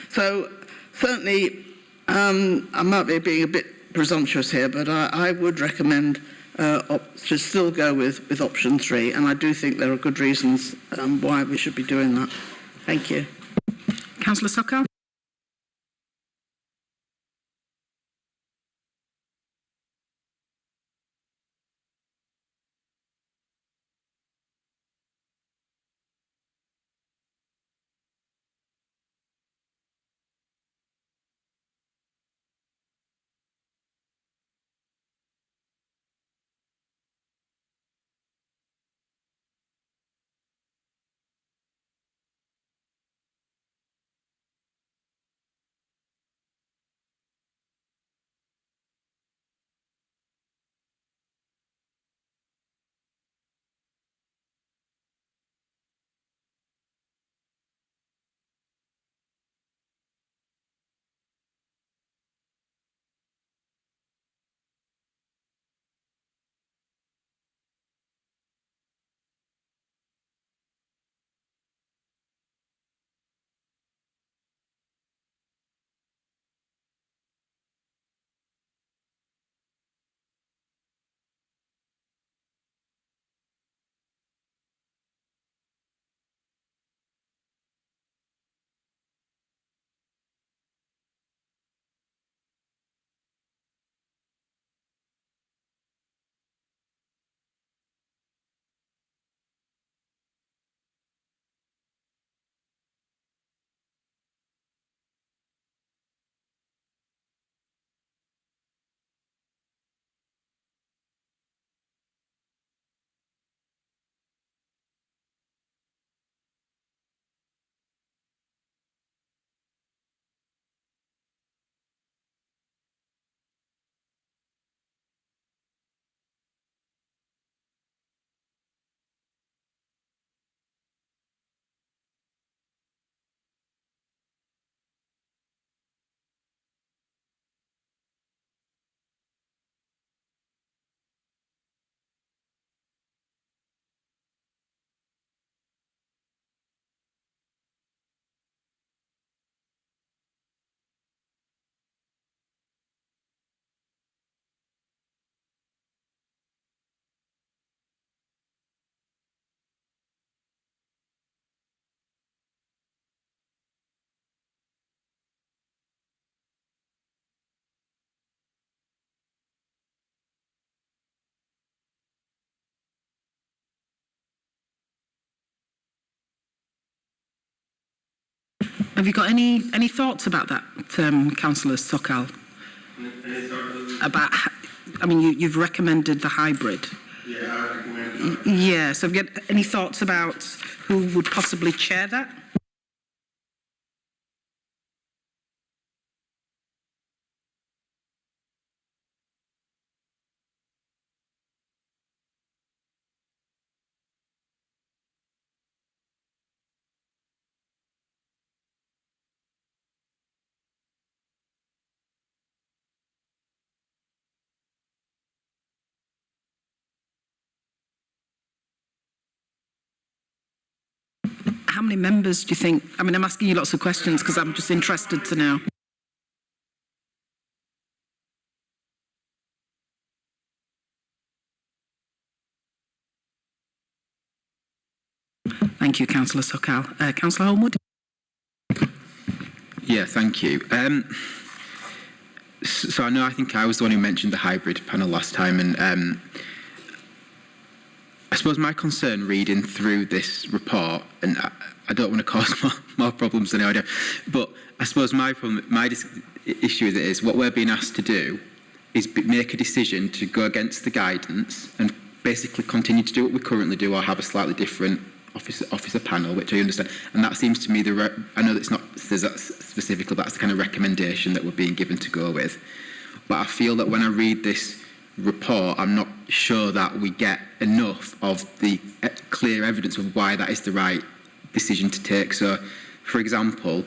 So certainly, I might be being a bit presumptuous here, but I would recommend to still go with option 3, and I do think there are good reasons why we should be doing that. Thank you. Councillor Sokal? Have you got any thoughts about that, Councillor Sokal? About, I mean, you've recommended the hybrid. Yeah, I recommend. Yeah, so have you got any thoughts about who would possibly chair that? How many members do you think? I mean, I'm asking you lots of questions because I'm just interested to know. Thank you, Councillor Sokal. Councillor Holmwood? Yeah, thank you. So I think I was the one who mentioned the hybrid panel last time, and I suppose my concern reading through this report, and I don't want to cause more problems than I do, but I suppose my issue with it is what we're being asked to do is make a decision to go against the guidance and basically continue to do what we currently do or have a slightly different officer panel, which I understand. And that seems to me, I know that it's not says that specifically, but that's the kind of recommendation that we're being given to go with. But I feel that when I read this report, I'm not sure that we get enough of the clear evidence of why that is the right decision to take. So, for example,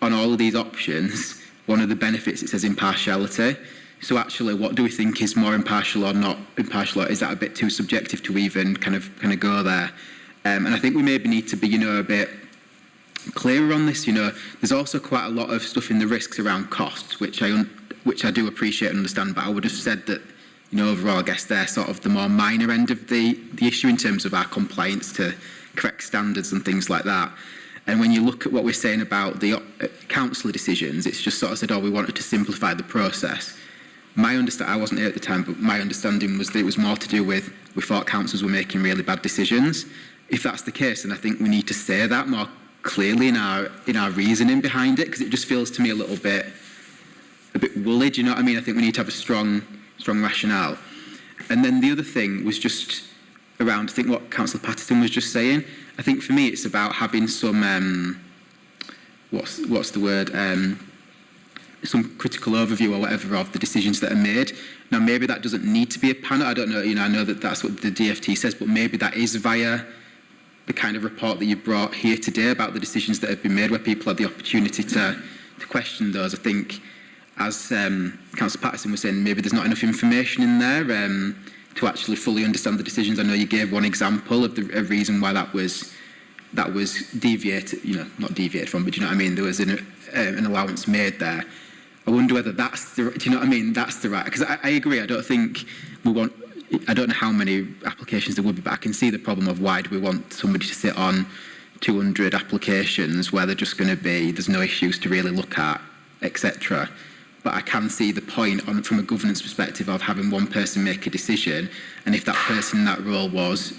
on all of these options, one of the benefits, it says impartiality. So actually, what do we think is more impartial or not impartial? Or is that a bit too subjective to even kind of go there? And I think we maybe need to be, a bit clearer on this. There's also quite a lot of stuff in the risks around costs, which I do appreciate and understand. But I would have said that, overall, I guess they're sort of the more minor end of the issue in terms of our compliance to correct standards and things like that. And when you look at what we're saying about the councillor decisions, it's just sort of said, we wanted to simplify the process. I wasn't here at the time, but my understanding was that it was more to do with we thought councillors were making really bad decisions. If that's the case, then I think we need to say that more clearly in our reasoning behind it, because it just feels to me a bit woolly. Do you know what I mean? I think we need to have a strong rationale. And then the other thing was just around, I think, what Councillor Patterson was just saying. I think for me, it's about having some what's the word? Some critical overview or whatever of the decisions that are made. Now, maybe that doesn't need to be a panel. I don't know. I know that that's what the DFT says, but maybe that is via the kind of report that you brought here today about the decisions that have been made, where people had the opportunity to question those. I think, as Councillor Patterson was saying, maybe there's not enough information in there to actually fully understand the decisions. I know you gave one example of a reason why that was deviated, not deviated from, but do you know what I mean? There was an allowance made there. I wonder whether that's the, do you know what I mean? That's the right, because I agree. I don't know how many applications there would be, but I can see the problem of why do we want somebody to sit on 200 applications where they're just going to be, there's no issues to really look at, etc. But I can see the point from a governance perspective of having one person make a decision, and if that person in that role was,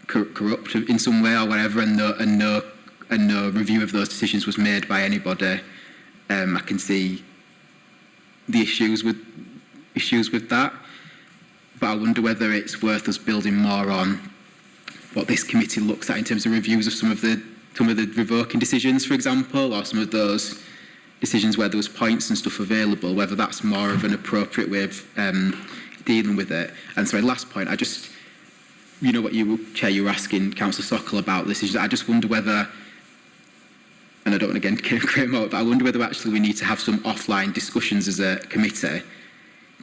corrupt in some way or whatever, and no review of those decisions was made by anybody, I can see the issues with that. But I wonder whether it's worth us building more on what this committee looks at in terms of reviews of some of the revoking decisions, for example, or some of those decisions where there was points and stuff available, whether that's more of an appropriate way of dealing with it. And sorry, last point, I just, what Chair, you were asking Councillor Sokal about this, is I just wonder whether, and I don't want to again create more, but I wonder whether actually we need to have some offline discussions as a committee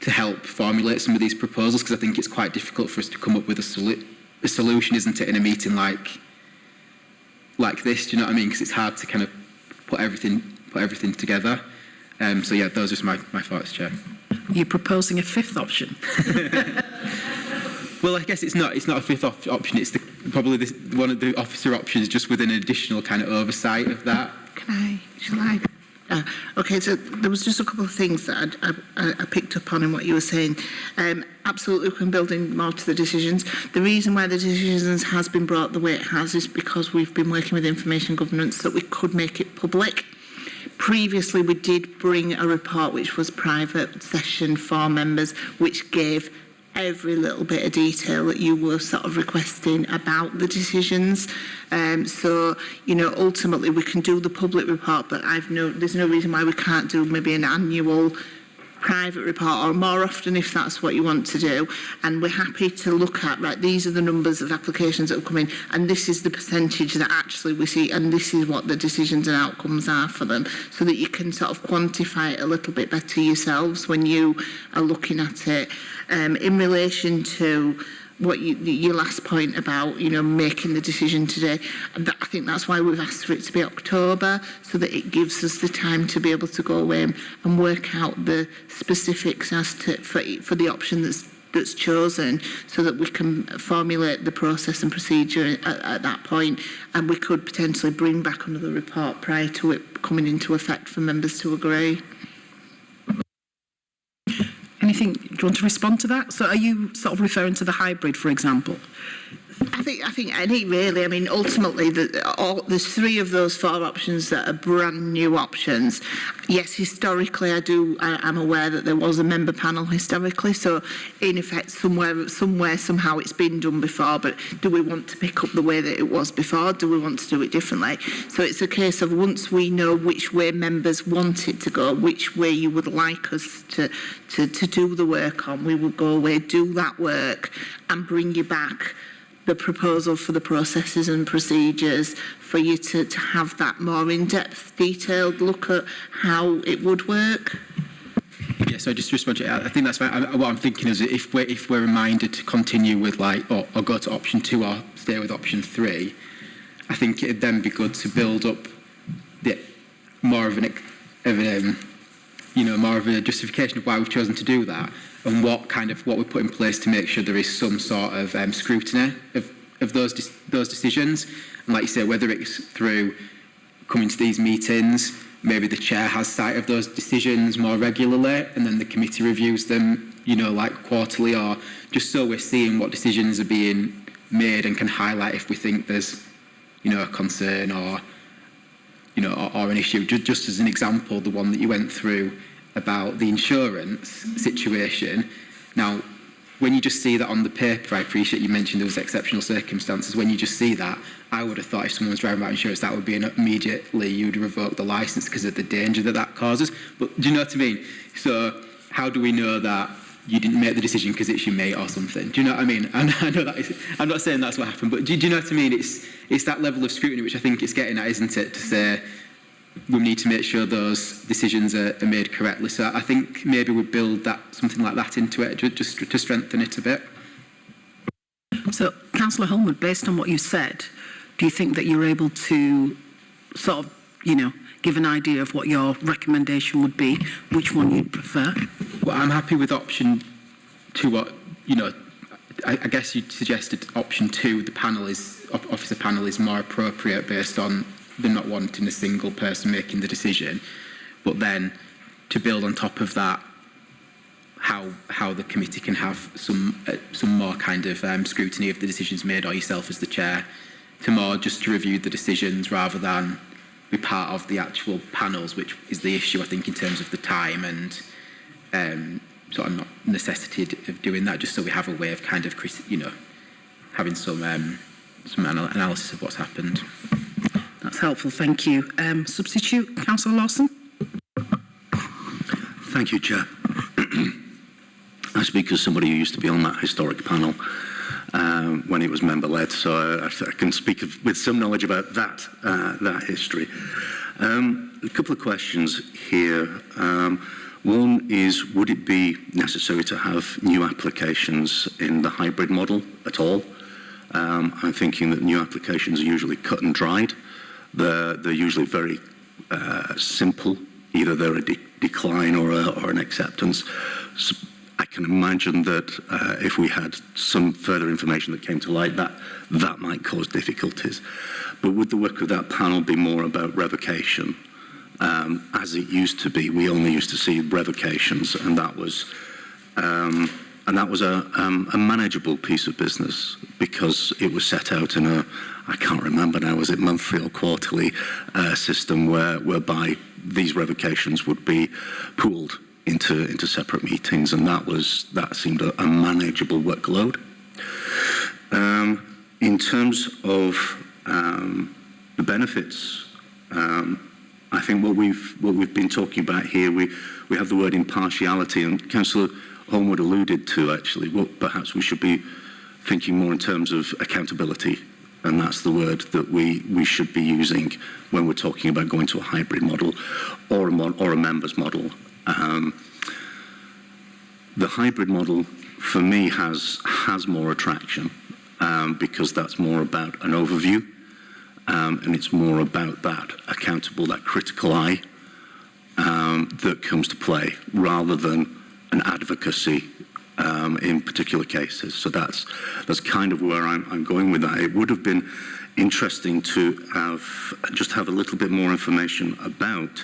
to help formulate some of these proposals, because I think it's quite difficult for us to come up with a solution, isn't it, in a meeting like this, do you know what I mean? Because it's hard to kind of put everything together. So yeah, those are my thoughts, Chair. You're proposing a fifth option? Well, I guess it's not a fifth option. It's probably one of the officer options, just with an additional kind of oversight of that. Shall I? Okay, so there was just a couple of things that I picked up on in what you were saying. Absolutely, we can build in more to the decisions. The reason why the decisions has been brought the way it has is because we've been working with information governance so that we could make it public. Previously, we did bring a report which was private session for members, which gave every little bit of detail that you were sort of requesting about the decisions. So, you know, ultimately we can do the public report, but there's no reason why we can't do maybe an annual private report or more often if that's what you want to do. And we're happy to look at, right, these are the numbers of applications that have come in and this is the percentage that actually we see and this is what the decisions and outcomes are for them, so that you can sort of quantify it a little bit better yourselves when you are looking at it. In relation to what your last point about, you know, making the decision today, I think that's why we've asked for it to be October, so that it gives us the time to be able to go away and work out the specifics as to for the option that's chosen, so that we can formulate the process and procedure at that point, and we could potentially bring back another report prior to it coming into effect for members to agree. Anything, do you want to respond to that? So are you sort of referring to the hybrid, for example? I think any really. I mean, ultimately, there's three of those four options that are brand new options. Yes, historically, I'm aware that there was a member panel historically. So, in effect, somehow it's been done before. But do we want to pick up the way that it was before? Do we want to do it differently? So it's a case of once we know which way members want it to go, which way you would like us to do the work on, we will go away, do that work, and bring you back the proposal for the processes and procedures for you to have that more in-depth, detailed look at how it would work. Yeah, so just to respond to it, I think that's fine. What I'm thinking is if we're reminded to continue with or go to option 2 or stay with option 3, I think it'd then be good to build up more of a justification of why we've chosen to do that, and what we put in place to make sure there is some sort of scrutiny of those decisions. And like you say, whether it's through coming to these meetings, maybe the chair has sight of those decisions more regularly, and then the committee reviews them, you know, like quarterly, or just so we're seeing what decisions are being made and can highlight if we think there's, you know, a concern or, you know, or an issue. Just as an example, the one that you went through about the insurance situation. Now, when you just see that on the paper, I appreciate you mentioned there was exceptional circumstances. When you just see that, I would have thought if someone was driving about insurance, that would be immediately you'd revoke the licence because of the danger that causes. But do you know what I mean? So how do we know that you didn't make the decision because it's your mate or something? Do you know what I mean? And I know that I'm not saying that's what happened, but do you know what I mean? It's that level of scrutiny which I think it's getting at, isn't it? To say we need to make sure those decisions are made correctly. So I think maybe we build something like that into it just to strengthen it a bit. So, Councillor Holman, based on what you said, do you think that you're able to sort of, you know, give an idea of what your recommendation would be, which one you'd prefer? Well, I'm happy with option 2. What, you know, I guess you suggested option 2. The officer panel is more appropriate based on them not wanting a single person making the decision, but then to build on top of that, how the committee can have some more kind of scrutiny of the decisions made, or yourself as the chair, to more just to review the decisions rather than be part of the actual panels, which is the issue I think in terms of the time and sort of not necessity of doing that, just so we have a way of kind of, you know, having some analysis of what's happened. That's helpful, thank you. Substitute, Councillor Lawson. Thank you, Chair. I speak as somebody who used to be on that historic panel when it was member-led, so I can speak with some knowledge about that history. A couple of questions here. One is, would it be necessary to have new applications in the hybrid model at all? I'm thinking that new applications are usually cut and dried. They're usually very simple. Either they're a decline or an acceptance. So I can imagine that if we had some further information that came to light, that might cause difficulties. But would the work of that panel be more about revocation as it used to be. We only used to see revocations, and that was a manageable piece of business because it was set out in a, I can't remember now, was it monthly or quarterly system whereby these revocations would be pooled into separate meetings, and that seemed a manageable workload. In terms of the benefits, I think what we've been talking about here, we have the word impartiality, and Councillor Holmwood alluded to actually what perhaps we should be thinking more in terms of accountability, and that's the word that we should be using when we're talking about going to a hybrid model or a members model. The hybrid model for me has more attraction because that's more about an overview. And it's more about that accountable, that critical eye that comes to play rather than an advocacy in particular cases. So that's kind of where I'm going with that. It would have been interesting to have a little bit more information about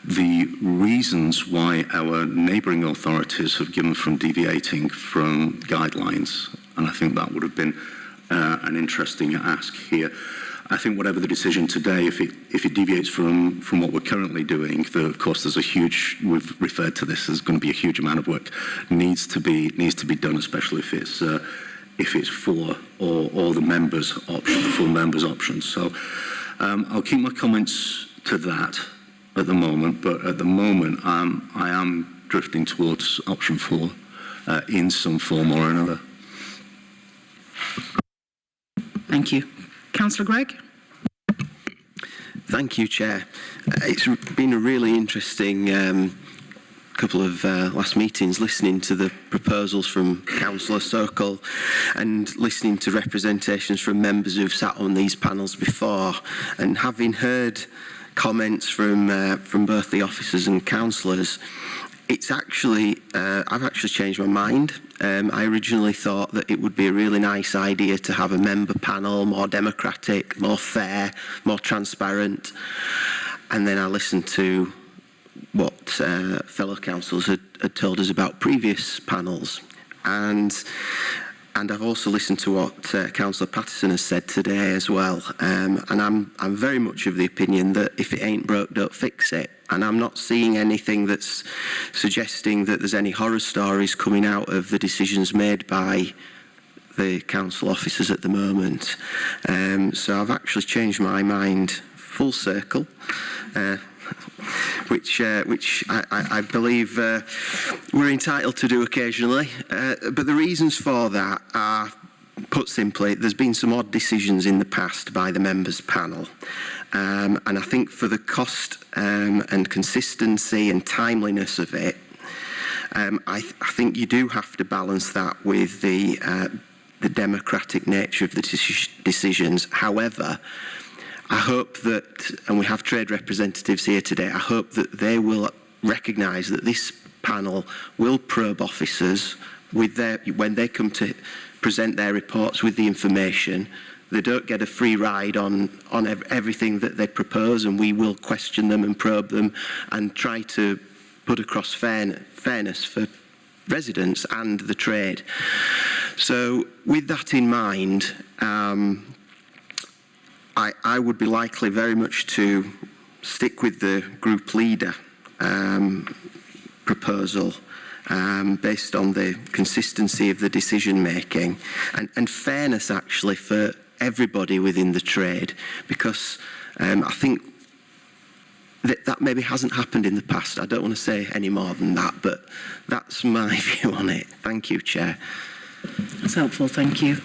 the reasons why our neighbouring authorities have given from deviating from guidelines. And I think that would have been an interesting ask here. I think whatever the decision today, if it deviates from what we're currently doing, of course there's a huge, we've referred to this, there's going to be a huge amount of work needs to be done, especially if it's for or the members option, the full members option. So I'll keep my comments to that at the moment, but at the moment I am drifting towards option 4 in some form or another. Thank you. Councillor Gregg? Thank you, Chair. It's been a really interesting couple of last meetings, listening to the proposals from Councillor Sokol and listening to representations from members who've sat on these panels before, and having heard comments from both the officers and councillors. It's actually, I've actually changed my mind. I originally thought that it would be a really nice idea to have a member panel, more democratic, more fair, more transparent. And then I listened to what fellow councillors had told us about previous panels. And I've also listened to what Councillor Patterson has said today as well. And I'm very much of the opinion that if it ain't broke, don't fix it. And I'm not seeing anything that's suggesting that there's any horror stories coming out of the decisions made by the council officers at the moment. So I've actually changed my mind full circle, which I believe we're entitled to do occasionally. But the reasons for that are, put simply, there's been some odd decisions in the past by the members panel. And I think for the cost and consistency and timeliness of it, I think you do have to balance that with the democratic nature of the decisions. However, I hope that, and we have trade representatives here today, I hope that they will recognise that this panel will probe officers with when they come to present their reports with the information. They don't get a free ride on everything that they propose, and we will question them and probe them and try to put across fairness for residents and the trade. So with that in mind, I would be likely very much to stick with the group leader proposal based on the consistency of the decision making and fairness actually for everybody within the trade, because I think that maybe hasn't happened in the past. I don't want to say any more than that, but that's my view on it. Thank you, Chair. That's helpful, thank you.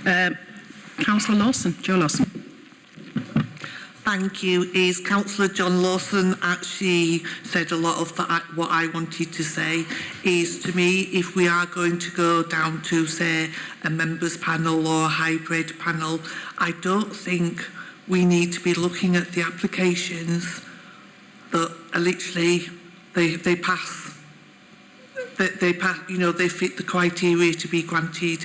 Councillor Lawson, Joe Lawson. Thank you. Councillor John Lawson actually said a lot of what I wanted to say. To me, if we are going to go down to, say, a members panel or a hybrid panel, I don't think we need to be looking at the applications that are literally, they pass. They pass, they fit the criteria to be granted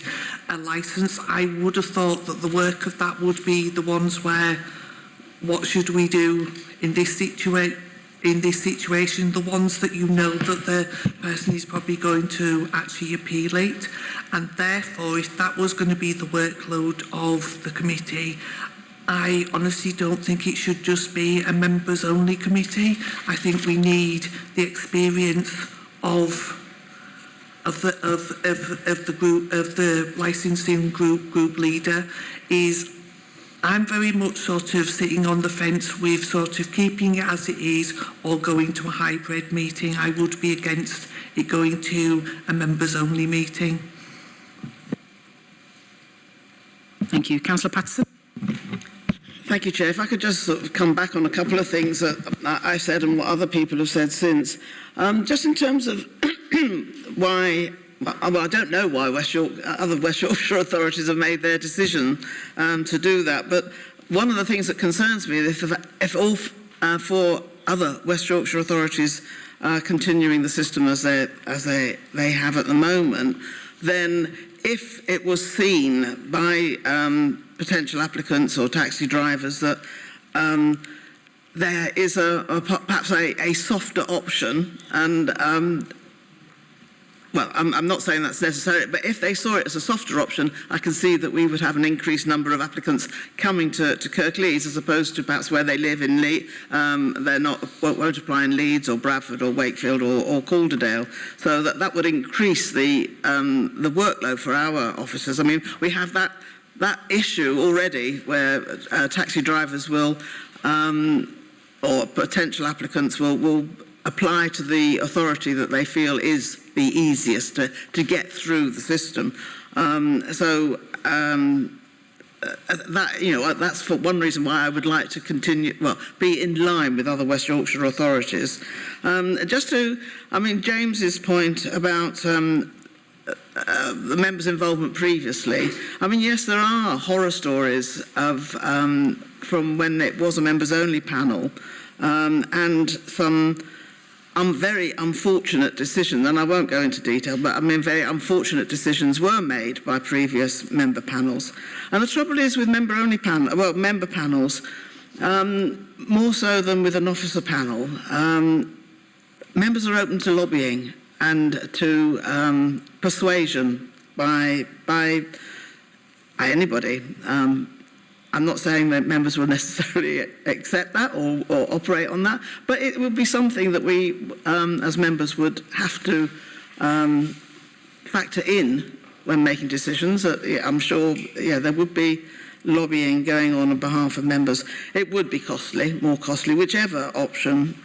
a licence. I would have thought that the work of that would be the ones where, what should we do in this situation? in this situation, the ones that you know that the person is probably going to actually appeal it. And therefore, if that was going to be the workload of the committee, I honestly don't think it should just be a members-only committee. I think we need the experience of the group, of the licensing group leader. I'm very much sort of sitting on the fence with sort of keeping it as it is or going to a hybrid meeting. I would be against it going to a members-only meeting. Thank you. Councillor Patterson. Thank you, Chair. If I could just sort of come back on a couple of things that I said and what other people have said since. Just in terms of why, well, I don't know why other West Yorkshire authorities have made their decision to do that, but one of the things that concerns me is if all four other West Yorkshire authorities are continuing the system as they have at the moment, then if it was seen by potential applicants or taxi drivers that there is perhaps a softer option, and well, I'm not saying that's necessary, but if they saw it as a softer option, I can see that we would have an increased number of applicants coming to Kirklees as opposed to perhaps where they live in Leeds. They're won't apply in Leeds or Bradford or Wakefield or Calderdale. So that would increase the workload for our officers. I mean, we have that issue already where taxi drivers will, or potential applicants will apply to the authority that they feel is the easiest to get through the system. That, you know, that's for one reason why I would like to continue, well, be in line with other West Yorkshire authorities. Just to, I mean, James's point about the members' involvement previously. I mean, yes, there are horror stories of from when it was a members-only panel, and some very unfortunate decisions, and I won't go into detail, but I mean very unfortunate decisions were made by previous member panels. And the trouble is with member panels, more so than with an officer panel, members are open to lobbying and to persuasion by anybody. I'm not saying that members will necessarily accept that or operate on that, but it would be something that we, as members, would have to factor in when making decisions. I'm sure, yeah, there would be lobbying going on behalf of members. It would be costly, more costly, whichever option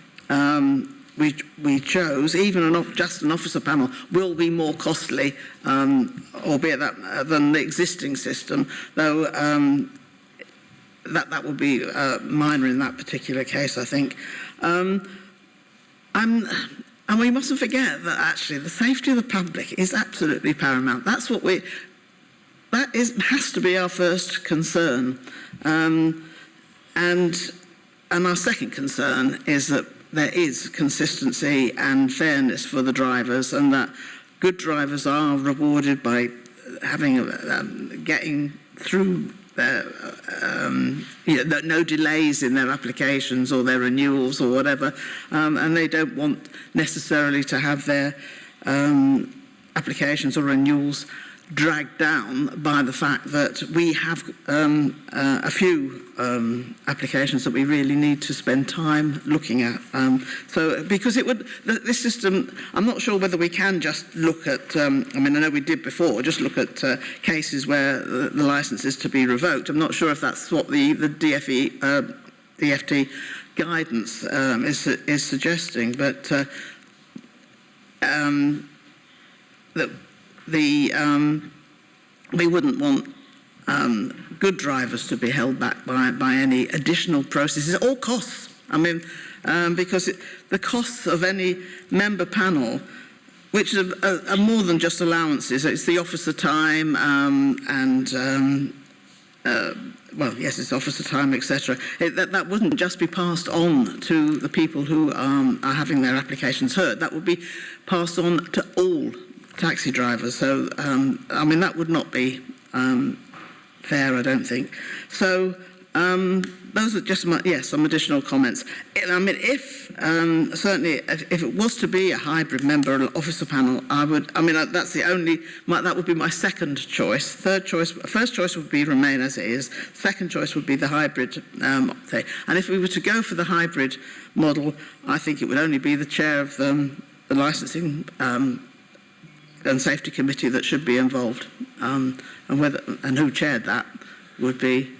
we chose. Even just an officer panel will be more costly, albeit than the existing system, though. That would be minor in that particular case, I think. And we mustn't forget that actually the safety of the public is absolutely paramount. That's what has to be our first concern. And our second concern is that there is consistency and fairness for the drivers, and that good drivers are rewarded by having getting through their, no delays in their applications or their renewals or whatever, and they don't want necessarily to have their applications or renewals dragged down by the fact that we have a few applications that we really need to spend time looking at. So, because this system, I'm not sure whether we can just look at, I mean, I know we did before, just look at cases where the licence is to be revoked. I'm not sure if that's what the DFT guidance is suggesting, but we wouldn't want good drivers to be held back by any additional processes or costs. I mean, because the costs of any member panel, which are more than just allowances, it's the officer time well, yes, it's officer time, etc. That wouldn't just be passed on to the people who are having their applications heard. That would be passed on to all taxi drivers. So, I mean, that would not be fair, I don't think. So, those are just some additional comments. I mean, certainly if it was to be a hybrid member officer panel, that would be my second choice. First choice would be remain as it is. Second choice would be the hybrid thing. And if we were to go for the hybrid model, I think it would only be the chair of the licensing and safety committee that should be involved, and who chaired that would be,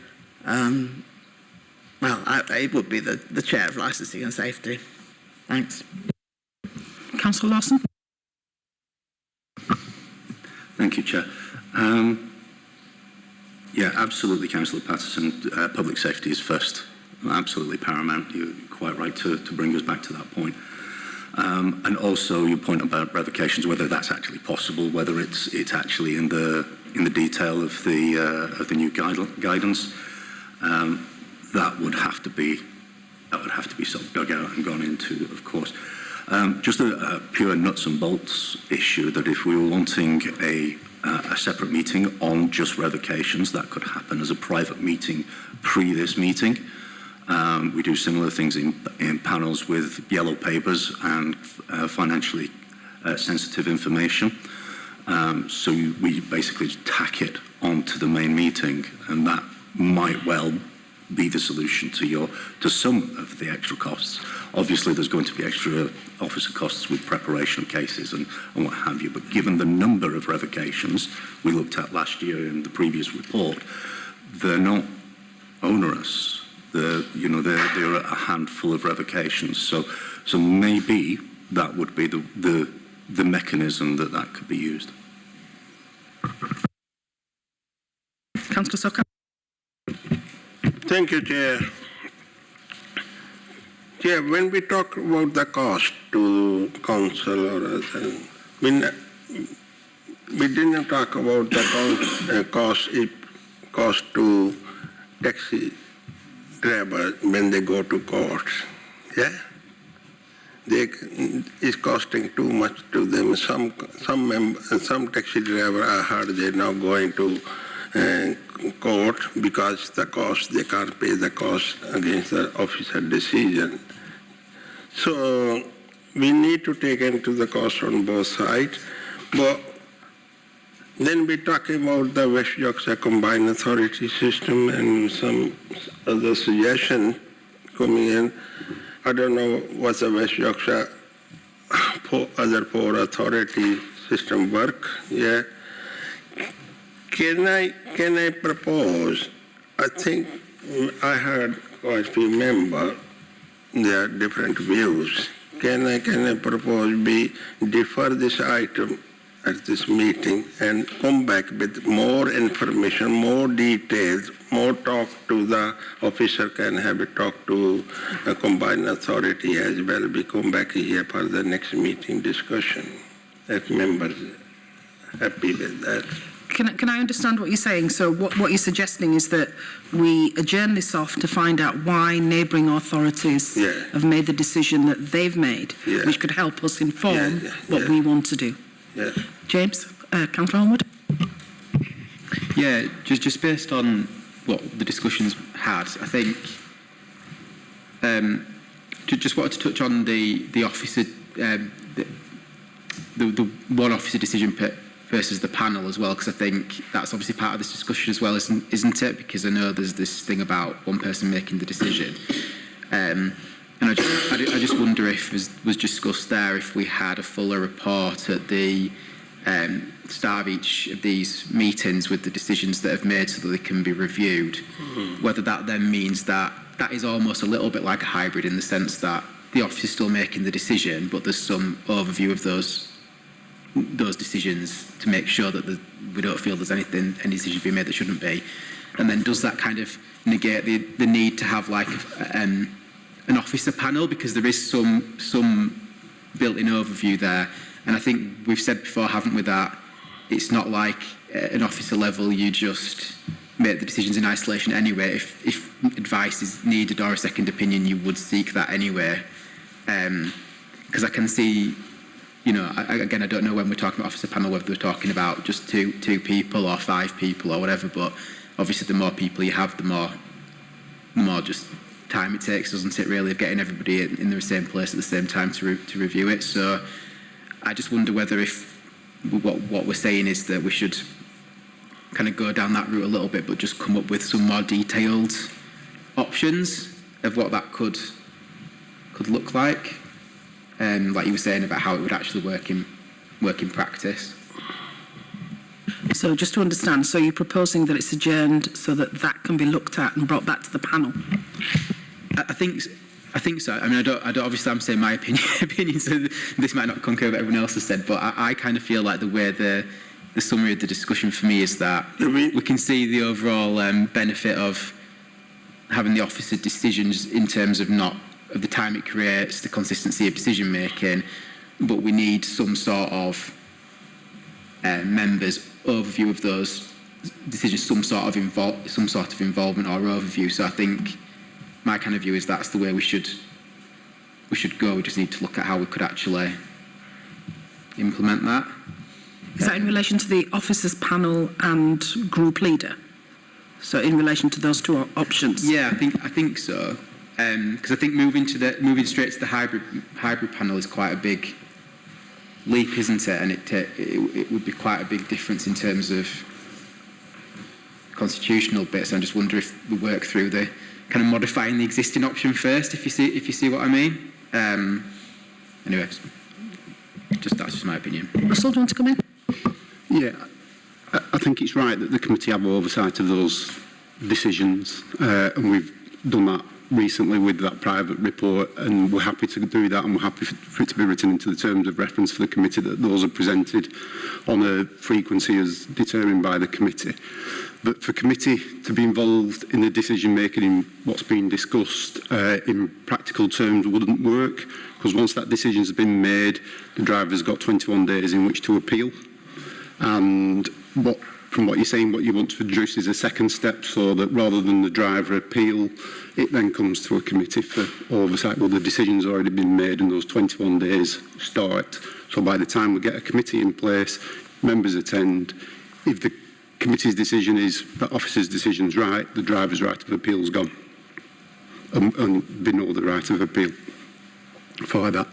it would be the chair of licensing and safety. Thanks. Councillor Lawson. Thank you, Chair. Yeah, absolutely, Councillor Patterson. Public safety is first, absolutely paramount. You're quite right to bring us back to that point. And also your point about revocations, whether that's actually possible, whether it's actually in the detail of the new guidance, that would have to be sort of dug out and gone into, of course. Just a pure nuts and bolts issue, that if we were wanting a separate meeting on just revocations, that could happen as a private meeting pre this meeting. We do similar things in panels with yellow papers and financially sensitive information. So we basically tack it onto the main meeting, and that might well be the solution to some of the extra costs. Obviously, there's going to be extra officer costs with preparation of cases and what have you, but given the number of revocations we looked at last year in the previous report, they're not onerous. There are a handful of revocations, so maybe that would be the mechanism that could be used. Councillor Soka. Thank you, Chair. Chair, when we talk about the cost to council or we didn't talk about the cost to taxi driver when they go to courts. Yeah, it's costing too much to them. Some taxi driver I heard they're now going to court because the cost, they can't pay the cost against the officer decision. So we need to take into the cost on both sides. But then we're talking about the West Yorkshire Combined Authority System and some other suggestion coming in. I don't know what the West Yorkshire other poor authority system work. Yeah. Can I propose? I think I heard quite a few members. There are different views. Can I propose we defer this item at this meeting and come back with more information, more details, more talk to the officer, can have a talk to a combined authority as well. We come back here for the next meeting discussion. If members happy with that. Can I understand what you're saying? So what you're suggesting is that we adjourn this off to find out why neighbouring authorities have made the decision that they've made, which could help us inform what we want to do. Yeah. James, Councillor Holmwood. Yeah, just based on what the discussions had, I think just wanted to touch on the officer, the one officer decision versus the panel as well, because I think that's obviously part of this discussion as well, isn't it? Because I know there's this thing about one person making the decision. And I just wonder if was discussed there, if we had a fuller report at the start of each of these meetings with the decisions that have made so that they can be reviewed, whether that then means that is almost a little bit like a hybrid in the sense that the office is still making the decision, but there's some overview of those decisions to make sure that we don't feel there's any decision being made that shouldn't be. And then does that kind of negate the need to have like an officer panel, because there is some built-in overview there. And I think we've said before, haven't we, that it's not like at an officer level you just make the decisions in isolation anyway. If advice is needed or a second opinion, you would seek that anyway. Because I can see, again, I don't know when we're talking about officer panel, whether we're talking about just two people or 5 people or whatever, but obviously the more people you have, the more the more just time it takes, doesn't it, really, of getting everybody in the same place at the same time to review it. So I just wonder whether if what we're saying is that we should kind of go down that route a little bit, but just come up with some more detailed options of what that could look like you were saying about how it would actually work in practice. So just to understand, so you're proposing that it's adjourned so that that can be looked at and brought back to the panel? I think so. I mean, I don't obviously I'm saying my opinion, so this might not concur with what everyone else has said, but I kind of feel like the way the summary of the discussion for me is that we can see the overall benefit of having the officer decisions in terms of of the time it creates, the consistency of decision making, but we need some sort of members' overview of those decisions, some sort of involvement or overview. So I think my kind of view is that's the way we should go. We just need to look at how we could actually implement that. Is that in relation to the officers panel and group leader? So in relation to those two options? Yeah, I think so. Because I think moving straight to the hybrid panel is quite a big leap, isn't it? And it would be quite a big difference in terms of constitutional bits. I just wonder if we work through the kind of modifying the existing option first, if you see what I mean. Anyway, that's just my opinion. Russell, do you want to come in? Yeah, I think it's right that the committee have oversight of those decisions, and we've done that recently with that private report, and we're happy to do that, and we're happy for it to be written into the terms of reference for the committee that those are presented on a frequency as determined by the committee. But for committee to be involved in the decision making in what's being discussed in practical terms wouldn't work, because once that decision's been made, the driver's got 21 days in which to appeal. And from what you're saying, what you want to introduce is a second step, so that rather than the driver appeal, it then comes to a committee for oversight. Well, the decision's already been made and those 21 days start. So by the time we get a committee in place, members attend. If the committee's decision is that officer's decision's right, the driver's right of appeal's gone. And they know the right of appeal for that.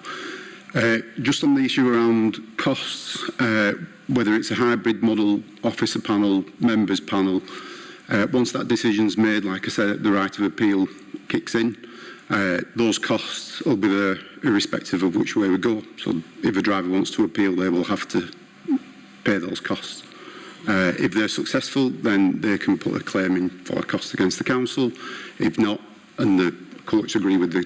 Just on the issue around costs, whether it's a hybrid model, officer panel, members panel, once that decision's made, like I said, the right of appeal kicks in. Those costs will be there irrespective of which way we go. So if a driver wants to appeal, they will have to pay those costs. If they're successful, then they can put a claim in for a cost against the council. If not, and the courts agree with the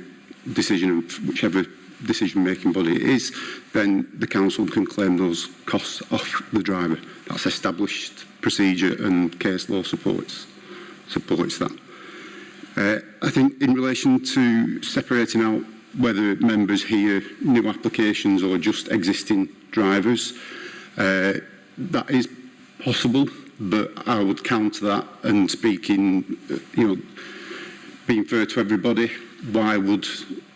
decision of whichever decision-making body it is, then the council can claim those costs off the driver. That's established procedure, and case law supports that. I think in relation to separating out whether members hear new applications or just existing drivers, that is possible, but I would counter that and speaking, being fair to everybody,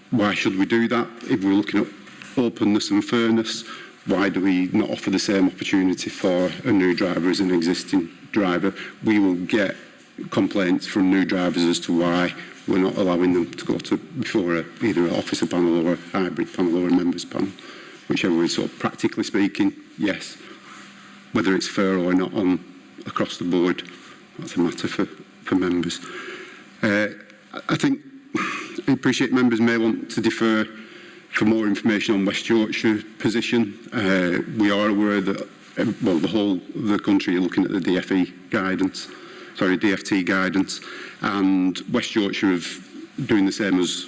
why should we do that? If we're looking at openness and fairness, why do we not offer the same opportunity for a new driver as an existing driver? We will get complaints from new drivers as to why we're not allowing them to go to before either an officer panel or a hybrid panel or a members panel, whichever way. So practically speaking, yes. Whether it's fair or not across the board, that's a matter for members. I appreciate members may want to defer for more information on West Yorkshire position. We are aware that, the whole of the country are looking at the DFT guidance, and West Yorkshire are doing the same as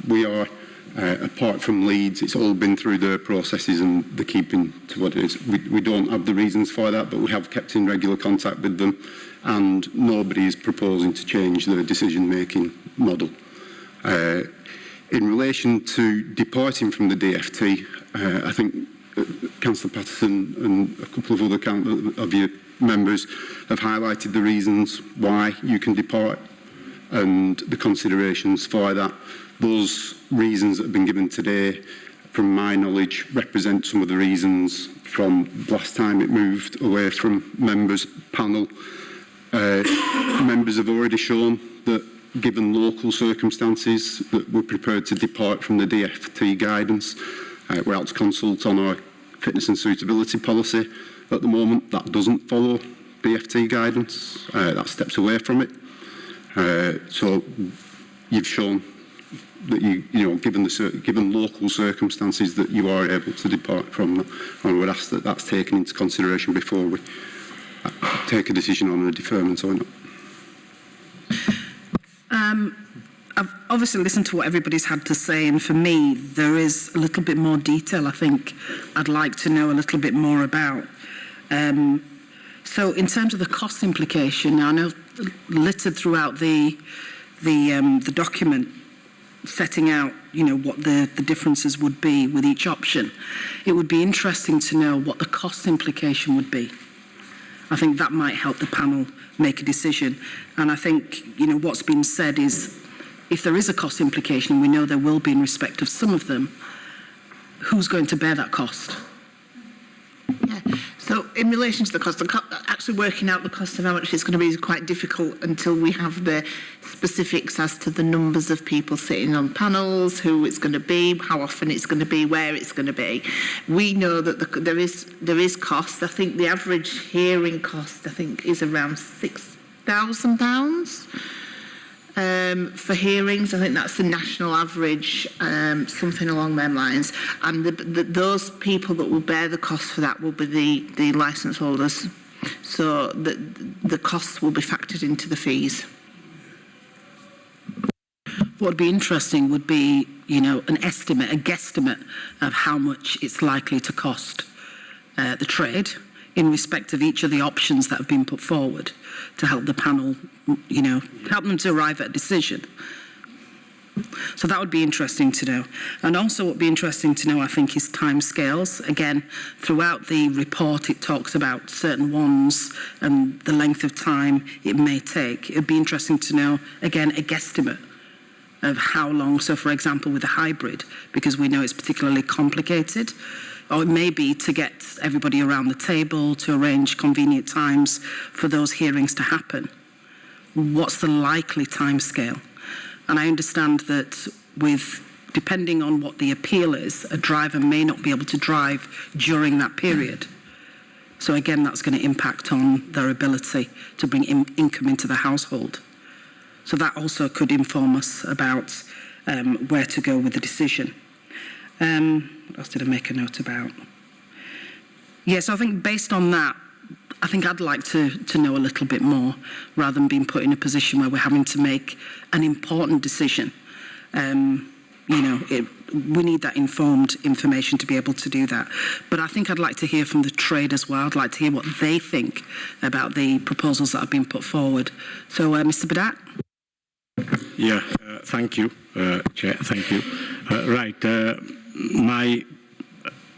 we are. Apart from Leeds, it's all been through their processes and they're keeping to what it is. We don't have the reasons for that, but we have kept in regular contact with them, and nobody is proposing to change their decision-making model. In relation to departing from the DFT, I think Councillor Patterson and a couple of other of your members have highlighted the reasons why you can depart and the considerations for that. Those reasons that have been given today, from my knowledge, represent some of the reasons from last time it moved away from members panel. Members have already shown that given local circumstances, that we're prepared to depart from the DFT guidance. We're out to consult on our fitness and suitability policy. At the moment, that doesn't follow BFT guidance. That steps away from it. So you've shown that you know, given local circumstances, that you are able to depart from that. And I would ask that that's taken into consideration before we take a decision on a deferment or not. I've obviously listened to what everybody's had to say, and for me, there is a little bit more detail I think I'd like to know a little bit more about. So in terms of the cost implication, I know littered throughout the document setting out, you know, what the differences would be with each option. It would be interesting to know what the cost implication would be. I think that might help the panel make a decision. And I think, you know, what's been said is, if there is a cost implication, and we know there will be in respect of some of them, who's going to bear that cost? Yeah. So in relation to the cost, actually working out the cost of how much it's going to be is quite difficult until we have the specifics as to the numbers of people sitting on panels, who it's going to be, how often it's going to be, where it's going to be. We know that there is cost. I think the average hearing cost, I think, is around £6,000 for hearings. I think that's the national average, something along them lines. And those people that will bear the cost for that will be the licence holders. So the costs will be factored into the fees. What would be interesting would be, you know, an estimate, a guesstimate of how much it's likely to cost the trade in respect of each of the options that have been put forward to help the panel, you know, help them to arrive at a decision. So that would be interesting to know. And also what would be interesting to know, I think, is timescales. Again, throughout the report, it talks about certain ones and the length of time it may take. It would be interesting to know, again, a guesstimate of how long. So, for example, with a hybrid, because we know it's particularly complicated, or it may be to get everybody around the table to arrange convenient times for those hearings to happen. What's the likely timescale? And I understand that depending on what the appeal is, a driver may not be able to drive during that period. So again, that's going to impact on their ability to bring income into the household. So that also could inform us about where to go with the decision. What else did I make a note about? Yes, I think based on that, I think I'd like to know a little bit more, rather than being put in a position where we're having to make an important decision. You know, we need that informed information to be able to do that. But I think I'd like to hear from the trade as well. I'd like to hear what they think about the proposals that have been put forward. So, Mr. Badat? Yeah, thank you, Chair, thank you. Right,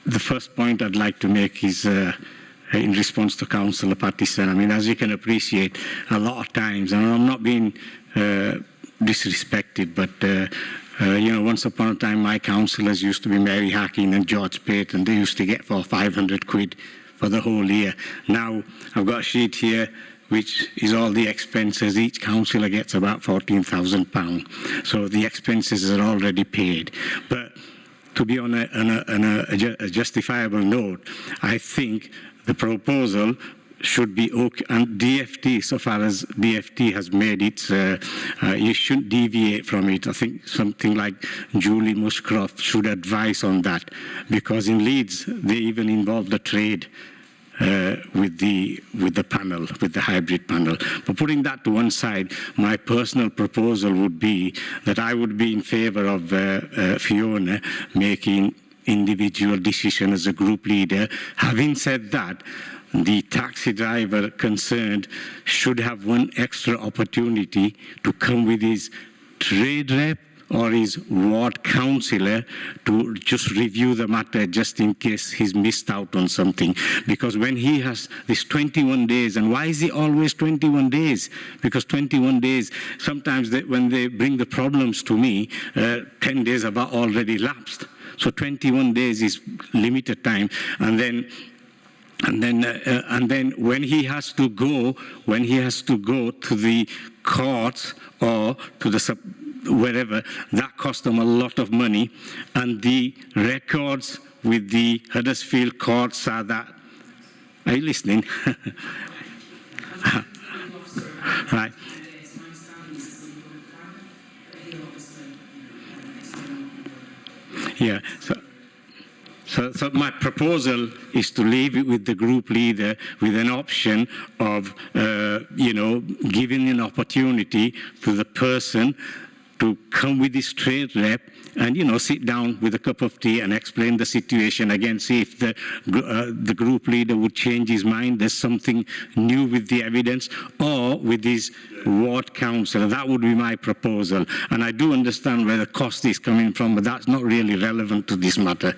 the first point I'd like to make is in response to Councillor Pattison. I mean, as you can appreciate, a lot of times, and I'm not being disrespected, but you know, once upon a time, my councillors used to be Mary Hacking and George Pate, and they used to get for 500 quid for the whole year. Now, I've got a sheet here which is all the expenses. Each councillor gets about £14,000. So the expenses are already paid. But to be on a justifiable note, I think the proposal should be okay, and DFT, so far as DFT has made it, you shouldn't deviate from it. I think something like Julie Muscroft should advise on that, because in Leeds they even involve the trade with the panel, with the hybrid panel. But putting that to one side, my personal proposal would be that I would be in favour of Fiona making individual decision as a group leader. Having said that, the taxi driver concerned should have one extra opportunity to come with his trade rep or his ward councillor to just review the matter just in case he's missed out on something. Because when he has this 21 days, and why is it always 21 days? Because 21 days, sometimes when they bring the problems to me, 10 days have already lapsed. So 21 days is limited time. And then And then when he has to go to the courts or to the wherever, that costs them a lot of money. And the records with the Huddersfield courts are that. Are you listening? Right. Yeah. So my proposal is to leave it with the group leader with an option of, giving an opportunity to the person to come with his trade rep and, sit down with a cup of tea and explain the situation again, see if the group leader would change his mind, there's something new with the evidence, or with his ward councillor. That would be my proposal. And I do understand where the cost is coming from, but that's not really relevant to this matter.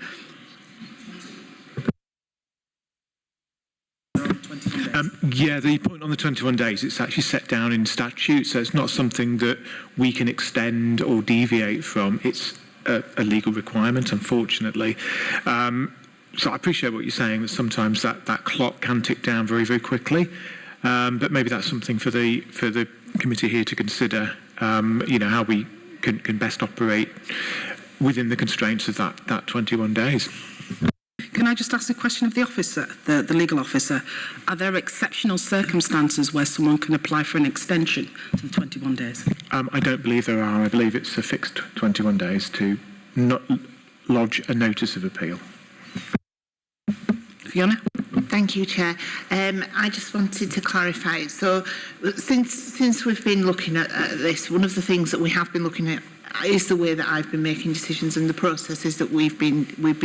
The point on the 21 days, it's actually set down in statute, so it's not something that we can extend or deviate from. It's a legal requirement, unfortunately. So I appreciate what you're saying, that sometimes that clock can tick down very, very quickly. But maybe that's something for the committee here to consider, how we can best operate within the constraints of that 21 days. Can I just ask a question of the officer, the legal officer? Are there exceptional circumstances where someone can apply for an extension to the 21 days? I don't believe there are. I believe it's a fixed 21 days to not lodge a notice of appeal. Fiona? Thank you, Chair. I just wanted to clarify. So, since we've been looking at this, one of the things that we have been looking at is the way that I've been making decisions and the processes that we've been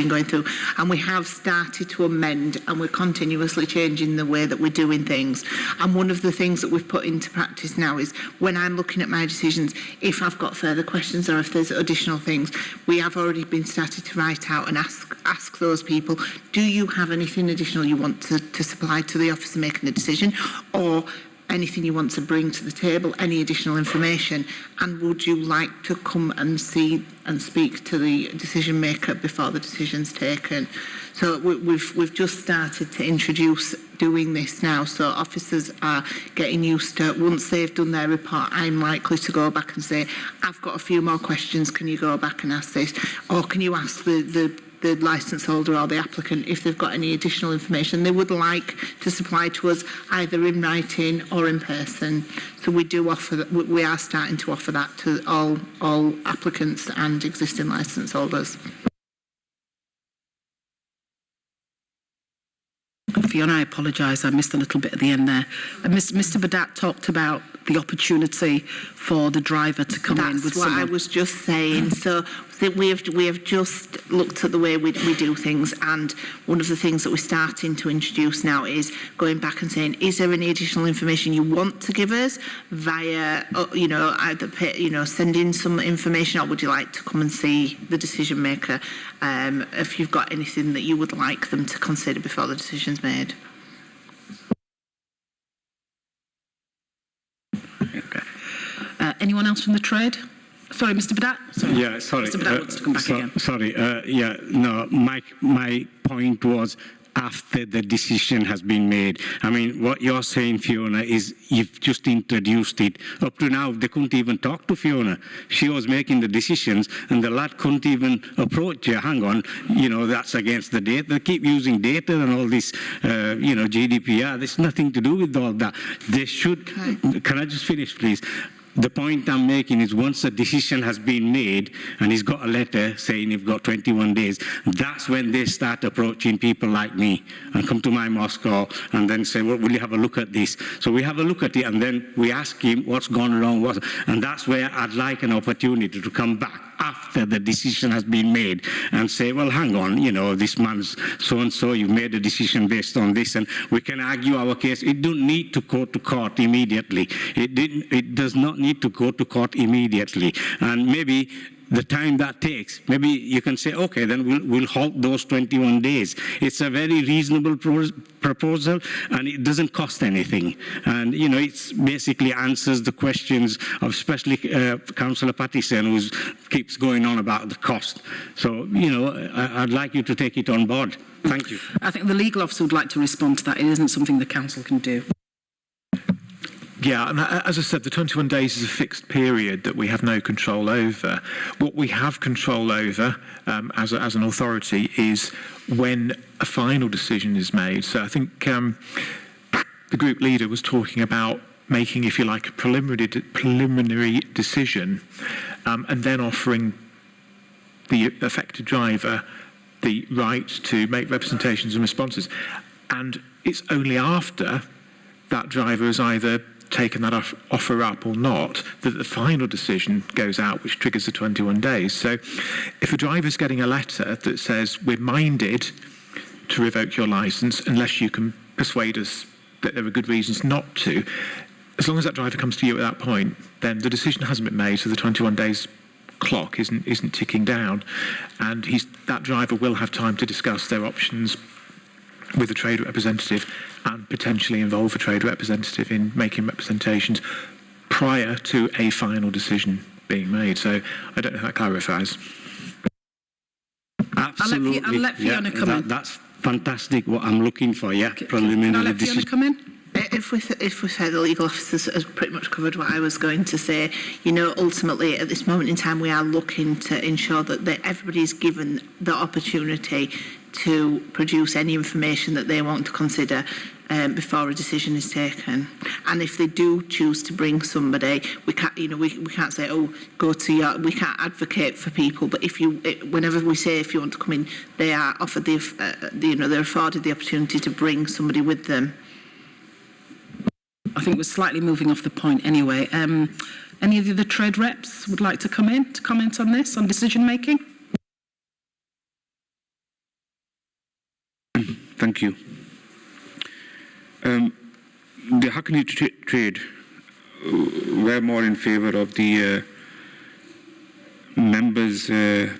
going through, and we have started to amend, and we're continuously changing the way that we're doing things. And one of the things that we've put into practice now is when I'm looking at my decisions, if I've got further questions or if there's additional things, we have already been started to write out and ask those people, do you have anything additional you want to supply to the officer making the decision, or anything you want to bring to the table, any additional information, and would you like to come and see and speak to the decision maker before the decision's taken? So we've just started to introduce doing this now, so officers are getting used to, once they've done their report, I'm likely to go back and say, I've got a few more questions, can you go back and ask this, or can you ask the licence holder or the applicant if they've got any additional information they would like to supply to us, either in writing or in person. So we do offer that. We are starting to offer that to all applicants and existing licence holders. Fiona, I apologise, I missed a little bit at the end there. Mr. Badat talked about the opportunity for the driver to come in with That's what someone. I was just saying. So we have just looked at the way we do things, and one of the things that we're starting to introduce now is going back and saying, is there any additional information you want to give us via, either send in some information, or would you like to come and see the decision maker if you've got anything that you would like them to consider before the decision's made. Okay. Anyone else from the trade? Sorry, Mr. Badat? Sorry. Yeah, sorry. Mr. Badat wants to come back again. Sorry, my point was after the decision has been made. I mean, what you're saying, Fiona, is you've just introduced it. Up to now, they couldn't even talk to Fiona. She was making the decisions, and the lad couldn't even approach her. Hang on, that's against the data. They keep using data and all this, GDPR. There's nothing to do with all that. They should... Can I just finish, please? The point I'm making is once a decision has been made and he's got a letter saying you've got 21 days, that's when they start approaching people like me and come to my mosque and then say, well, will you have a look at this? So we have a look at it, and then we ask him what's gone wrong, and that's where I'd like an opportunity to come back after the decision has been made and say, well, hang on, this man's so-and-so, you've made a decision based on this, and we can argue our case. It don't need to go to court immediately. It does not need to go to court immediately. And maybe the time that takes, maybe you can say, okay, then we'll halt those 21 days. It's a very reasonable proposal, and it doesn't cost anything. And, you know, it basically answers the questions of especially Councillor Pattison, who keeps going on about the cost. So, you know, I'd like you to take it on board. Thank you. I think the legal officer would like to respond to that. It isn't something the council can do. Yeah, and as I said, the 21 days is a fixed period that we have no control over. What we have control over as an authority is when a final decision is made. So I think the group leader was talking about making, if you like, a preliminary decision and then offering the affected driver the right to make representations and responses. And it's only after that driver has either taken that offer up or not that the final decision goes out, which triggers the 21 days. So if a driver's getting a letter that says, we're minded to revoke your licence unless you can persuade us that there are good reasons not to, as long as that driver comes to you at that point, then the decision hasn't been made, so the 21 days clock isn't ticking down, and that driver will have time to discuss their options with a trade representative and potentially involve a trade representative in making representations prior to a final decision being made. So I don't know if that clarifies. Absolutely. I'll let Fiona come in. That's fantastic, what I'm looking for, yeah. Preliminary Can I let Fiona come in? If we say the legal officer has pretty much covered what I was going to say, you know, ultimately at this moment in time we are looking to ensure that everybody's given the opportunity to produce any information that they want to consider before a decision is taken. And if they do choose to bring somebody, we can't, you know, we can't say, oh, go to your. We can't advocate for people. But whenever we say if you want to come in, they are offered they're afforded the opportunity to bring somebody with them. I think we're slightly moving off the point anyway. Any of the other trade reps would like to come in to comment on this, on decision making? Thank you. The Hackney trade, we're more in favour of the members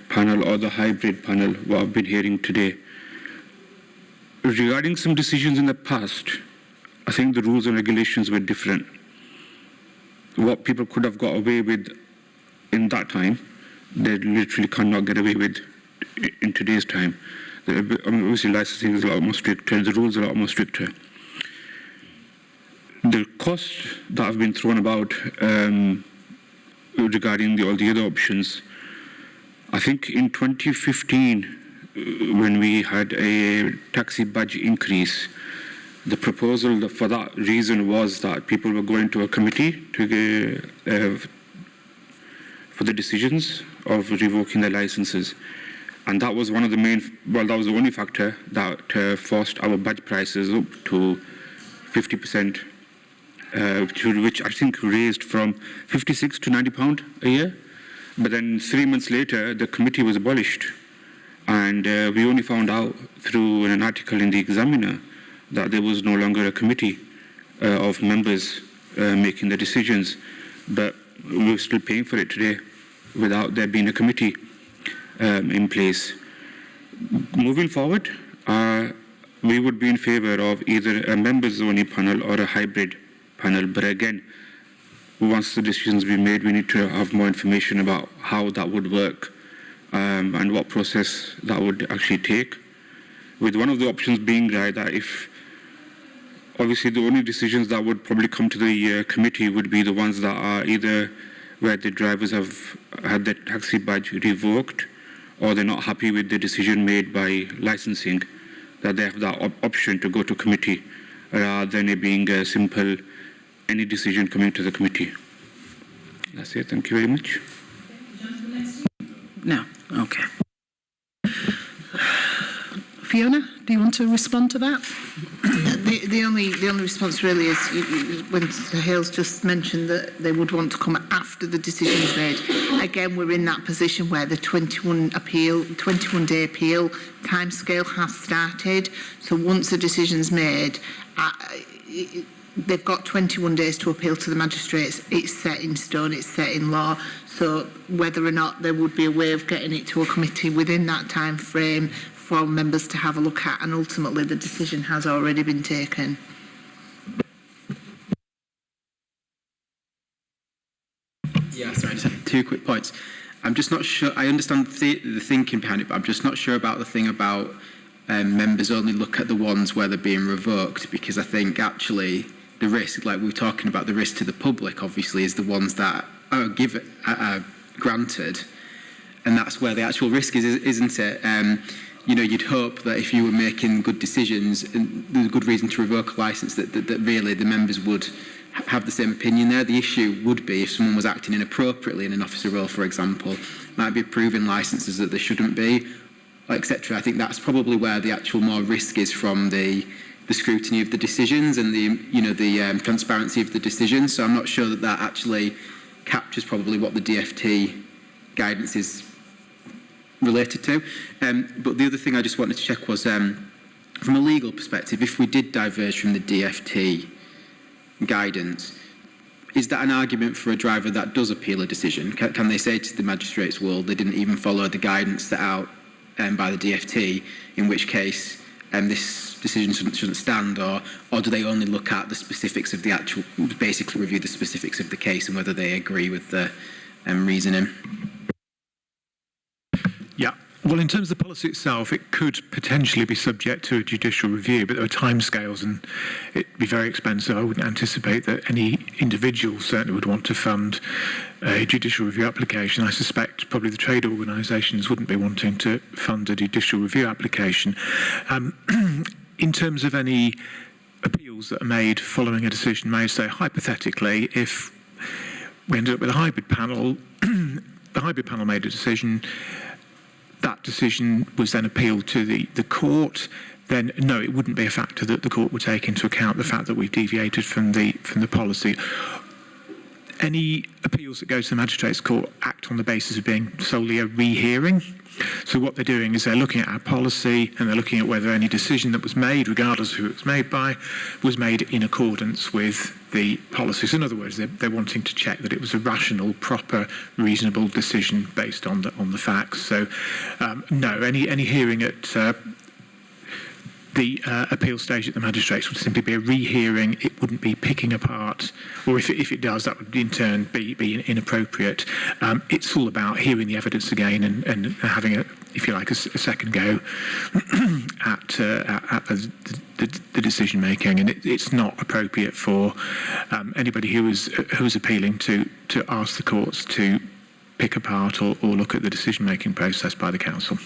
panel or the hybrid panel, what I've been hearing today. Regarding some decisions in the past, I think the rules and regulations were different. What people could have got away with in that time, they literally cannot get away with in today's time. Obviously, licensing is a lot more stricter, the rules are a lot more stricter. The costs that have been thrown about regarding all the other options, I think in 2015, when we had a taxi badge increase, the proposal for that reason was that people were going to a committee to for the decisions of revoking their licenses. And that was one of the that was the only factor that forced our badge prices up to 50%, which I think raised from £56 to £90 a year. But then 3 months later, the committee was abolished. And we only found out through an article in the Examiner that there was no longer a committee of members making the decisions. But we're still paying for it today without there being a committee in place. Moving forward, we would be in favour of either a members-only panel or a hybrid panel. But again, once the decisions be made, we need to have more information about how that would work and what process that would actually take. With one of the options being right, that if obviously the only decisions that would probably come to the committee would be the ones that are either where the drivers have had their taxi badge revoked, or they're not happy with the decision made by licensing, that they have that option to go to committee, rather than it being a simple, any decision coming to the committee. That's it. Thank you very much. No. Okay. Fiona, do you want to respond to that? The only response really is when Sir Hales just mentioned that they would want to come after the decision is made. Again, we're in that position where the 21-day appeal timescale has started. So once the decision's made, they've got 21 days to appeal to the magistrates. It's set in stone, it's set in law. So whether or not there would be a way of getting it to a committee within that time frame for members to have a look at, and ultimately the decision has already been taken. Yeah, sorry, just 2 quick points. I'm just not sure, I understand the thinking behind it, but I'm just not sure about the thing about members only look at the ones where they're being revoked, because I think actually the risk, like we were talking about, the risk to the public obviously is the ones that are granted, and that's where the actual risk is, isn't it? You know, you'd hope that if you were making good decisions and there's a good reason to revoke a licence, that really the members would have the same opinion there. The issue would be if someone was acting inappropriately in an officer role, for example, might be approving licences that they shouldn't be, etc. I think that's probably where the actual more risk is from the scrutiny of the decisions and the transparency of the decisions. So I'm not sure that that actually captures probably what the DFT guidance is related to. But the other thing I just wanted to check was, from a legal perspective, if we did diverge from the DFT guidance, is that an argument for a driver that does appeal a decision? Can they say to the magistrates, well, they didn't even follow the guidance set out by the DFT, in which case this decision shouldn't stand, or do they only look at the specifics of the actual, basically review the specifics of the case and whether they agree with the reasoning? Yeah. Well, in terms of the policy itself, it could potentially be subject to a judicial review, but there are timescales and it'd be very expensive. I wouldn't anticipate that any individual certainly would want to fund a judicial review application. I suspect probably the trade organisations wouldn't be wanting to fund a judicial review application. In terms of any appeals that are made following a decision made, say hypothetically, if we ended up with a hybrid panel, the hybrid panel made a decision, that decision was then appealed to the court, then no, it wouldn't be a factor that the court would take into account, the fact that we've deviated from the policy. Any appeals that go to the Magistrates' Court act on the basis of being solely a rehearing. So what they're doing is they're looking at our policy and they're looking at whether any decision that was made, regardless of who it was made by, was made in accordance with the policies. In other words, they're wanting to check that it was a rational, proper, reasonable decision based on the facts. So no, any hearing at the appeal stage at the magistrates would simply be a rehearing. It wouldn't be picking apart, or if it does, that would in turn be inappropriate. It's all about hearing the evidence again and having a, if you like, a second go at the decision making. And it's not appropriate for anybody who is appealing to ask the courts to pick apart or look at the decision making process by the council.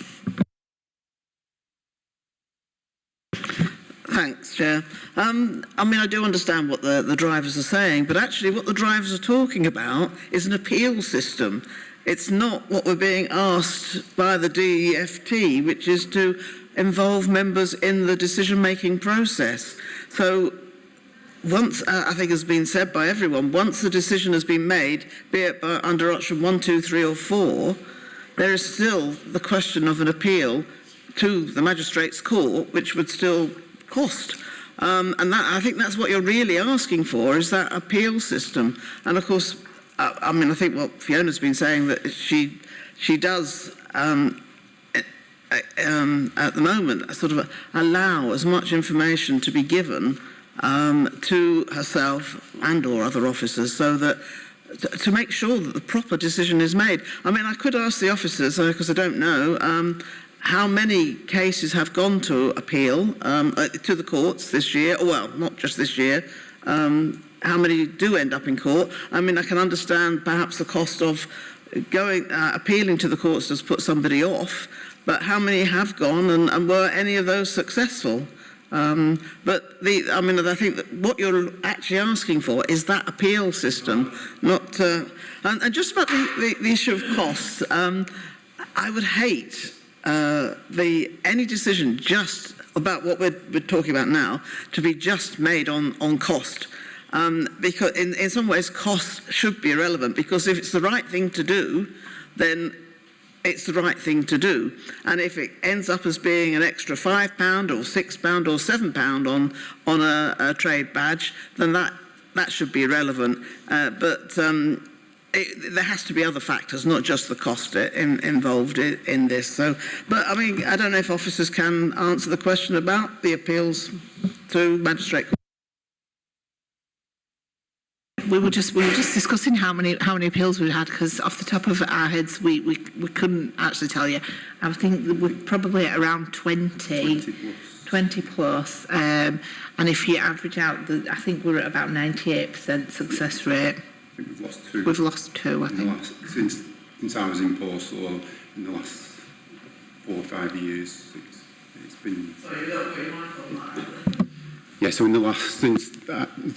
Thanks, Chair. I mean, I do understand what the drivers are saying, but actually what the drivers are talking about is an appeal system. It's not what we're being asked by the DEFT, which is to involve members in the decision-making process. So once, I think has been said by everyone, once the decision has been made, be it under option 1, 2, 3 or 4, there is still the question of an appeal to the Magistrates' Court, which would still cost. And that, I think that's what you're really asking for, is that appeal system. And of course, I mean, I think what Fiona's been saying, that she does at the moment sort of allow as much information to be given to herself and or other officers, so that to make sure that the proper decision is made. I mean, I could ask the officers, because I don't know, how many cases have gone to appeal to the courts this year? Well, not just this year. How many do end up in court? I mean, I can understand perhaps the cost of going appealing to the courts does put somebody off, but how many have gone, and were any of those successful? I mean, I think that what you're actually asking for is that appeal system, not. And just about the issue of costs, I would hate any decision just about what we're talking about now to be just made on cost, because in some ways cost should be irrelevant, because if it's the right thing to do, then it's the right thing to do. And if it ends up as being an extra £5 or £6 or £7 on a trade badge, then that should be irrelevant. There has to be other factors, not just the cost involved in this. So, but I mean, I don't know if officers can answer the question about the appeals to magistrate. We were just discussing how many appeals we had, because off the top of our heads we couldn't actually tell you. I think we're probably at around 20 plus. And if you average out, I think we're at about 98% success rate. I think we've lost two. We've lost two, I think. Since I was in post, or in the last 4 or 5 years, it's been. So you don't put your mind on that. Yeah, so in the last, since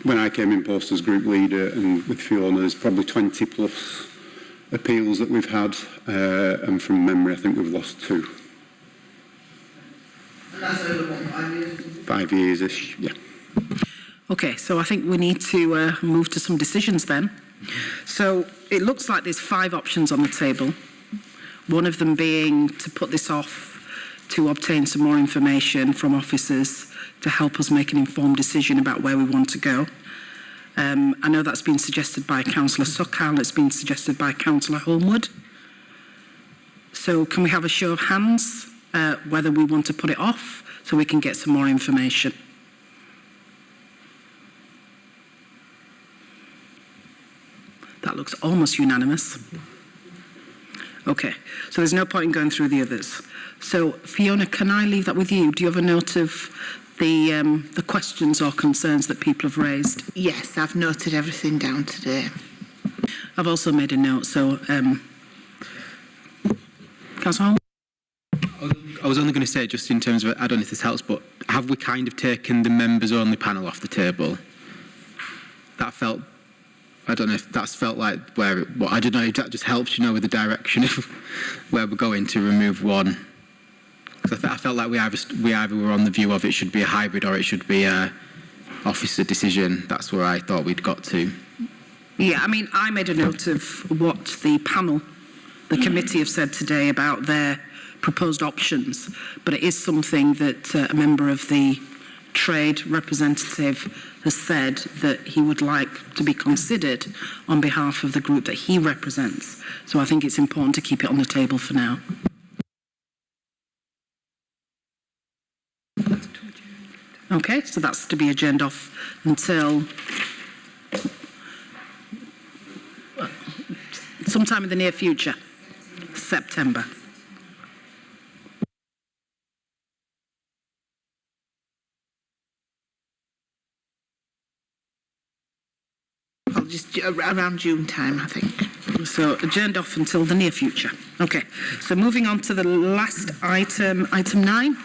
when I came in post as group leader and with Fiona, there's probably 20 plus appeals that we've had, and from memory, I think we've lost 2. And that's over what, 5 years? 5 years-ish, yeah. Okay, so I think we need to move to some decisions then. So it looks like there's 5 options on the table. One of them being to put this off to obtain some more information from officers to help us make an informed decision about where we want to go. I know that's been suggested by Councillor Sokal, it's been suggested by Councillor Holmwood. So can we have a show of hands whether we want to put it off so we can get some more information? That looks almost unanimous. Okay, so there's no point in going through the others. So Fiona, can I leave that with you? Do you have a note of the questions or concerns that people have raised? Yes, I've noted everything down today. I've also made a note, so Councillor Holmes? I was only going to say, just in terms of, I don't know if this helps, but have we kind of taken the members-only panel off the table? That felt, I don't know if that's felt like where, I don't know if that just helps, with the direction of where we're going to remove one. Because I felt like we either were on the view of it should be a hybrid or it should be a officer decision. That's where I thought we'd got to. Yeah, I mean, I made a note of what the panel, the committee have said today about their proposed options, but it is something that a member of the trade representative has said that he would like to be considered on behalf of the group that he represents. So I think it's important to keep it on the table for now. Okay, so that's to be adjourned off until sometime in the near future, September. Just around June time, I think. So adjourned off until the near future. Okay, so moving on to the last item, item 9,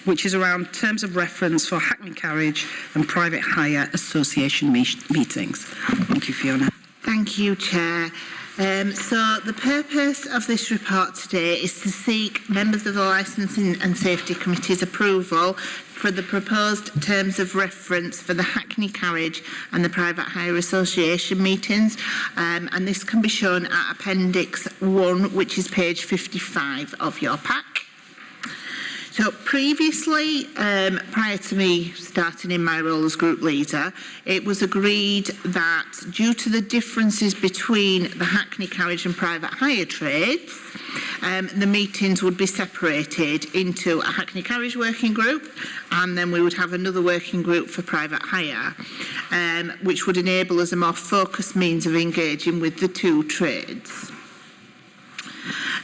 which is around terms of reference for Hackney Carriage and Private Hire Association meetings. Thank you, Fiona. Thank you, Chair. So the purpose of this report today is to seek members of the Licensing and Safety Committee's approval for the proposed terms of reference for the Hackney Carriage and the Private Hire Association meetings, and this can be shown at Appendix 1, which is page 55 of your pack. So previously, prior to me starting in my role as group leader, it was agreed that due to the differences between the Hackney Carriage and private hire trades, the meetings would be separated into a Hackney Carriage working group, and then we would have another working group for private hire, which would enable us a more focused means of engaging with the two trades.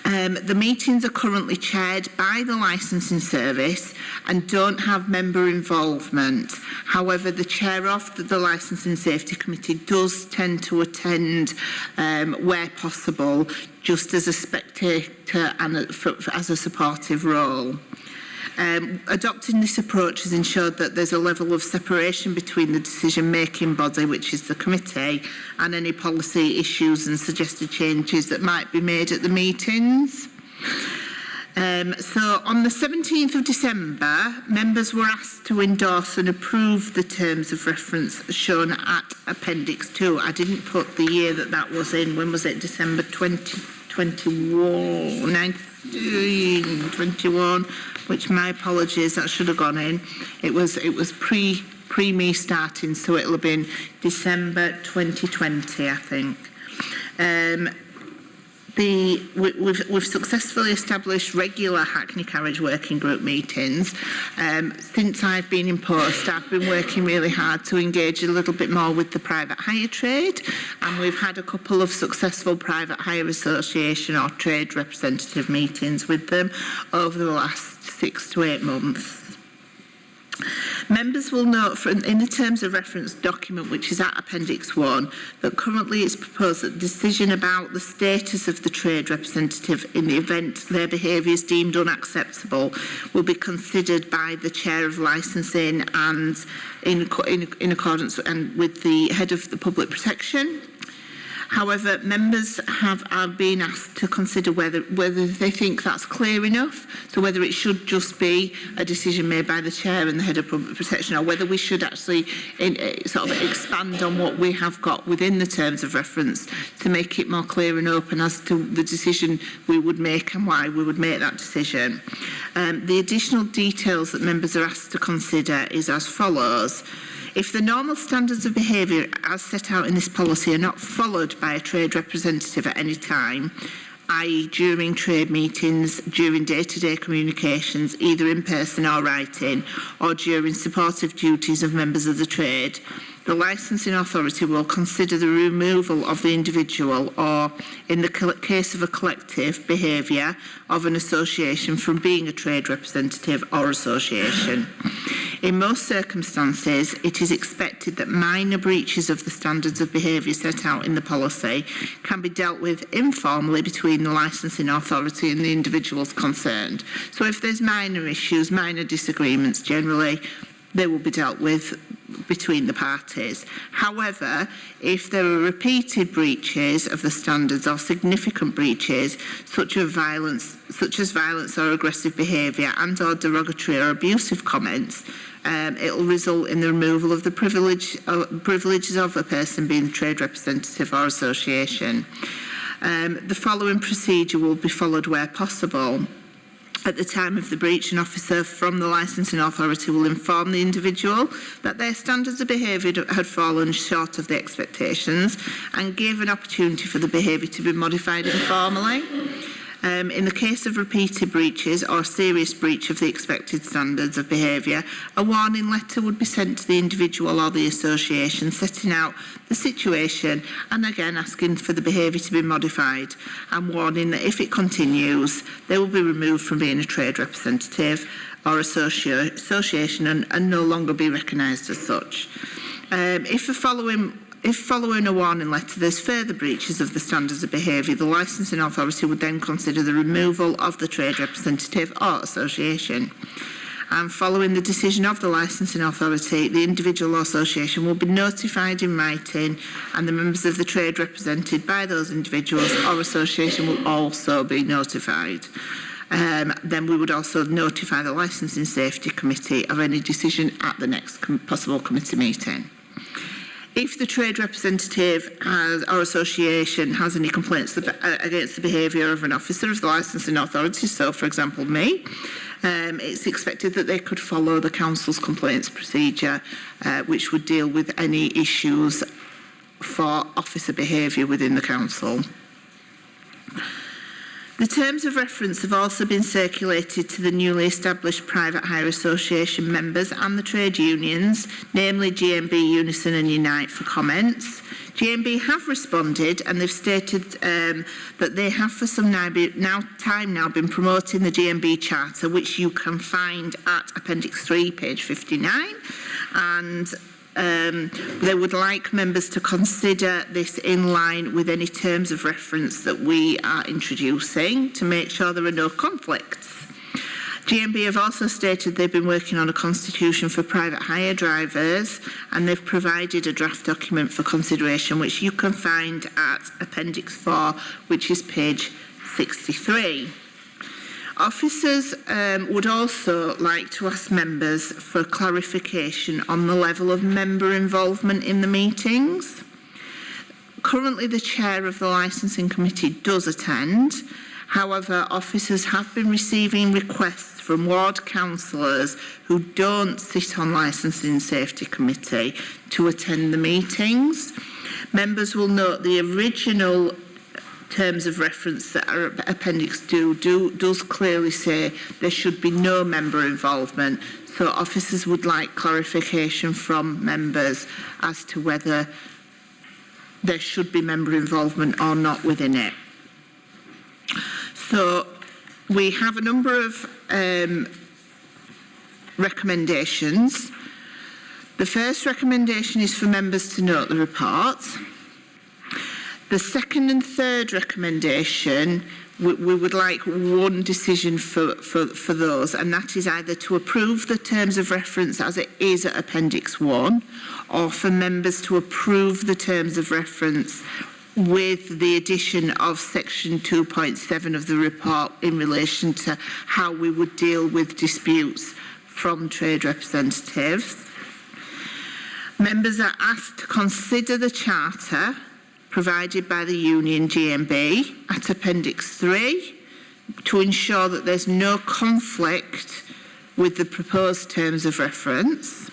The meetings are currently chaired by the licensing service and don't have member involvement. However, the chair of the Licensing Safety Committee does tend to attend where possible, just as a spectator and as a supportive role. Adopting this approach has ensured that there's a level of separation between the decision-making body, which is the committee, and any policy issues and suggested changes that might be made at the meetings. So on the 17th of December, members were asked to endorse and approve the terms of reference shown at Appendix 2. I didn't put the year that was in. When was it? December 2020? 1921, which my apologies, that should have gone in. It was pre me starting, so it'll have been December 2020, I think. We've successfully established regular Hackney Carriage Working Group meetings. Since I've been in post, I've been working really hard to engage a little bit more with the private hire trade, and we've had a couple of successful private hire association or trade representative meetings with them over the last 6 to 8 months. Members will note in the terms of reference document, which is at Appendix 1, that currently it's proposed that the decision about the status of the trade representative in the event their behaviour is deemed unacceptable will be considered by the Chair of Licensing and in accordance with the Head of the Public Protection. However, members have been asked to consider whether they think that's clear enough, so whether it should just be a decision made by the Chair and the Head of Public Protection, or whether we should actually sort of expand on what we have got within the terms of reference to make it more clear and open as to the decision we would make and why we would make that decision. The additional details that members are asked to consider is as follows. If the normal standards of behaviour as set out in this policy are not followed by a trade representative at any time, i.e. during trade meetings, during day-to-day communications, either in person or writing, or during supportive duties of members of the trade, the licensing authority will consider the removal of the individual or, in the case of a collective behaviour of an association, from being a trade representative or association. In most circumstances, it is expected that minor breaches of the standards of behaviour set out in the policy can be dealt with informally between the licensing authority and the individuals concerned. So if there's minor issues, minor disagreements, generally they will be dealt with between the parties. However, if there are repeated breaches of the standards or significant breaches, such as violence or aggressive behaviour and/or derogatory or abusive comments, it will result in the removal of the privileges of a person being a trade representative or association. The following procedure will be followed where possible. At the time of the breach, an officer from the licensing authority will inform the individual that their standards of behaviour had fallen short of the expectations and give an opportunity for the behaviour to be modified informally. In the case of repeated breaches or serious breach of the expected standards of behaviour, a warning letter would be sent to the individual or the association setting out the situation and again asking for the behaviour to be modified and warning that if it continues, they will be removed from being a trade representative or association and no longer be recognised as such. If following a warning letter there's further breaches of the standards of behaviour, the licensing authority would then consider the removal of the trade representative or association. And following the decision of the licensing authority, the individual or association will be notified in writing and the members of the trade represented by those individuals or association will also be notified. Then we would also notify the Licensing Safety Committee of any decision at the next possible committee meeting. If the trade representative or association has any complaints against the behaviour of an officer of the licensing authority, so for example me, it's expected that they could follow the council's complaints procedure, which would deal with any issues for officer behaviour within the council. The terms of reference have also been circulated to the newly established Private Hire Association members and the trade unions, namely GMB, Unison and Unite, for comments. GMB have responded and they've stated that they have for some time now been promoting the GMB Charter, which you can find at Appendix 3, page 59, and they would like members to consider this in line with any terms of reference that we are introducing to make sure there are no conflicts. GMB have also stated they've been working on a constitution for private hire drivers and they've provided a draft document for consideration which you can find at Appendix 4, which is page 63. Officers would also like to ask members for clarification on the level of member involvement in the meetings. Currently, the chair of the licensing committee does attend. However, officers have been receiving requests from ward councillors who don't sit on licensing safety committee to attend the meetings. Members will note the original terms of reference that are Appendix 2 does clearly say there should be no member involvement. So officers would like clarification from members as to whether there should be member involvement or not within it. So we have a number of recommendations. The first recommendation is for members to note the report. The second and third recommendation, we would like one decision for those, and that is either to approve the terms of reference as it is at Appendix 1, or for members to approve the terms of reference with the addition of section 2.7 of the report in relation to how we would deal with disputes from trade representatives. Members are asked to consider the charter provided by the union GMB at Appendix 3 to ensure that there's no conflict with the proposed terms of reference.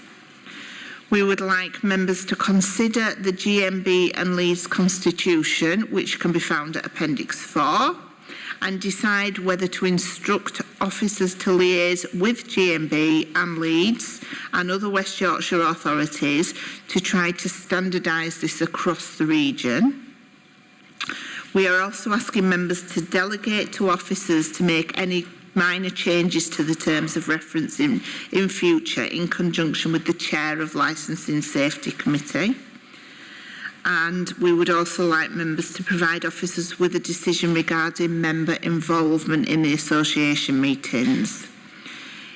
We would like members to consider the GMB and Leeds Constitution, which can be found at Appendix 4, and decide whether to instruct officers to liaise with GMB and Leeds and other West Yorkshire authorities to try to standardise this across the region. We are also asking members to delegate to officers to make any minor changes to the terms of reference in future in conjunction with the chair of Licensing Safety Committee. And we would also like members to provide officers with a decision regarding member involvement in the association meetings.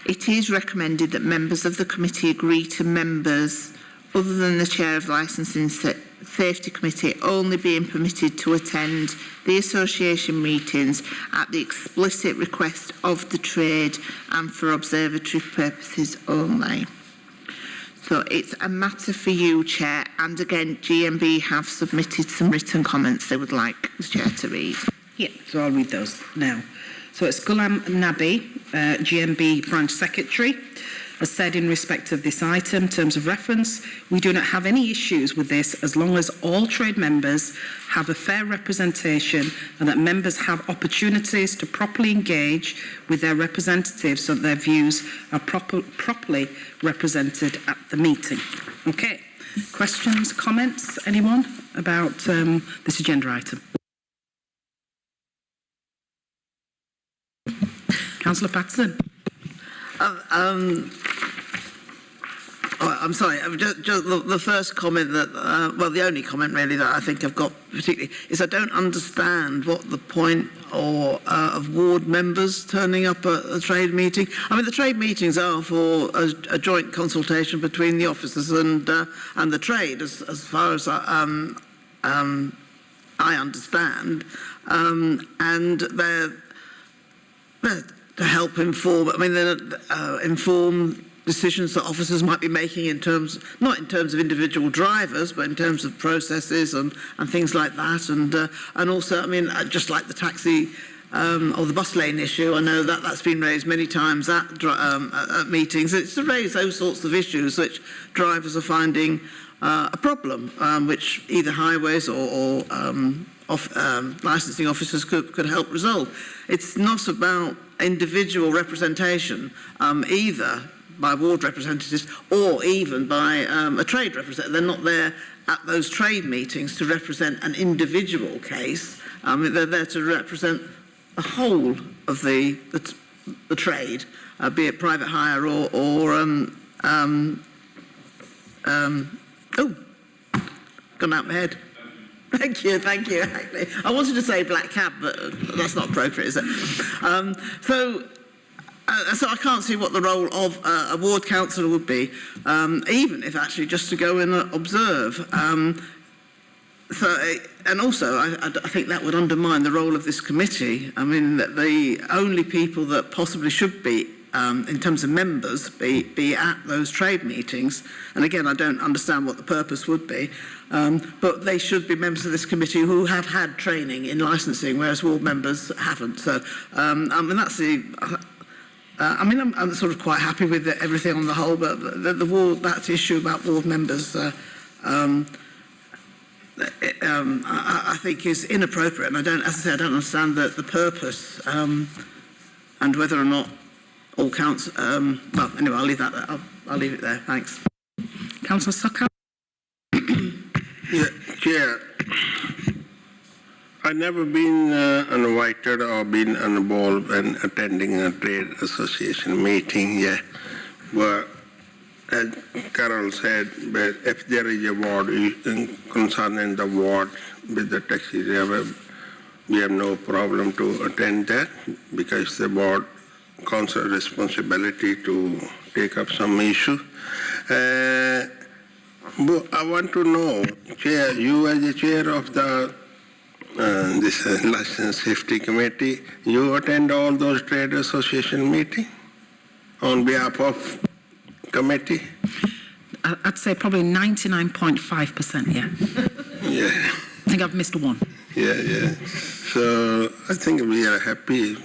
It is recommended that members of the committee agree to members other than the chair of the Licensing Safety Committee only being permitted to attend the association meetings at the explicit request of the trade and for observatory purposes only. So it's a matter for you, Chair, and again, GMB have submitted some written comments they would like the Chair to read. Yeah, so I'll read those now. So it's Ghulam Nabi, GMB Branch Secretary, has said in respect of this item, terms of reference, we do not have any issues with this as long as all trade members have a fair representation and that members have opportunities to properly engage with their representatives so that their views are properly represented at the meeting. Okay, questions, comments, anyone about this agenda item? Councillor Patterson. I'm sorry, just the first comment that, well, the only comment really that I think I've got particularly is I don't understand what the point of ward members turning up at a trade meeting. I mean, the trade meetings are for a joint consultation between the officers and the trade, as far as I understand, and they're to help inform. I mean, inform decisions that officers might be making in terms, not in terms of individual drivers, but in terms of processes and things like that. And also, I mean, just like the taxi or the bus lane issue, I know that that's been raised many times at meetings. It's to raise those sorts of issues which drivers are finding a problem, which either highways or licensing officers could help resolve. It's not about individual representation, either by ward representatives or even by a trade representative. They're not there at those trade meetings to represent an individual case. They're there to represent the whole of the trade, be it private hire or oh, gone out my head. Thank you. I wanted to say black cab, but that's not appropriate, is it? So I can't see what the role of a ward councillor would be, even if actually just to go and observe. And also, I think that would undermine the role of this committee. I mean, the only people that possibly should be in terms of members, be at those trade meetings. And again, I don't understand what the purpose would be, but they should be members of this committee who have had training in licensing, whereas ward members haven't. So, I mean, that's the... I'm sort of quite happy with everything on the whole, but the ward, that issue about ward members, I think is inappropriate, and I don't, as I say, I don't understand the purpose and whether or not all counts. Well, anyway, I'll leave that. I'll leave it there. Thanks. Councillor Sokka. Yeah, Chair. I've never been invited or been involved in attending a trade association meeting. Yeah, but as Carol said, but if there is a ward concerning the ward with the taxi driver, we have no problem to attend that because the board council responsibility to take up some issue. But I want to know, Chair, you as the chair of the this license safety committee, you attend all those trade association meetings on behalf of committee? I'd say probably 99.5%, yeah. Yeah. I think I've missed one. Yeah. So I think we are happy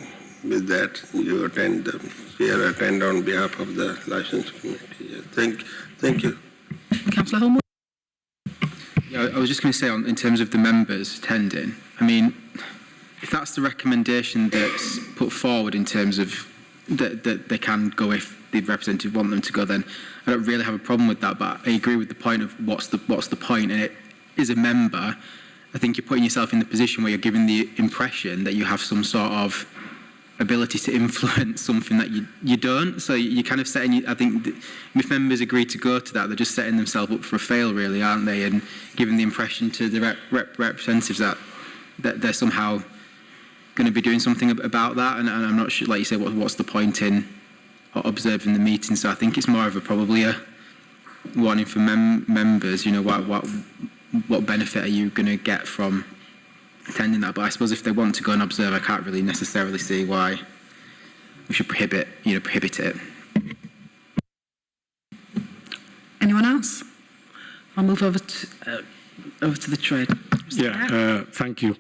with that. You attend on behalf of the license committee. Yeah. Thank you. Councillor Holmwood. Yeah, I was just going to say, in terms of the members attending, I mean, if that's the recommendation that's put forward in terms of that they can go if the representative want them to go, then I don't really have a problem with that. But I agree with the point of what's the point. And it is a member, I think you're putting yourself in the position where you're giving the impression that you have some sort of ability to influence something that you don't. So you're kind of setting, I think, if members agree to go to that, they're just setting themselves up for a fail, really, aren't they? And giving the impression to the representatives that they're somehow going to be doing something about that. And I'm not sure, like you say, what's the point in observing the meeting? So I think it's more of probably a warning for members. You know, what benefit are you going to get from attending that? But I suppose if they want to go and observe, I can't really necessarily see why we should prohibit it. Anyone else? I'll move over to the trade. Thank you.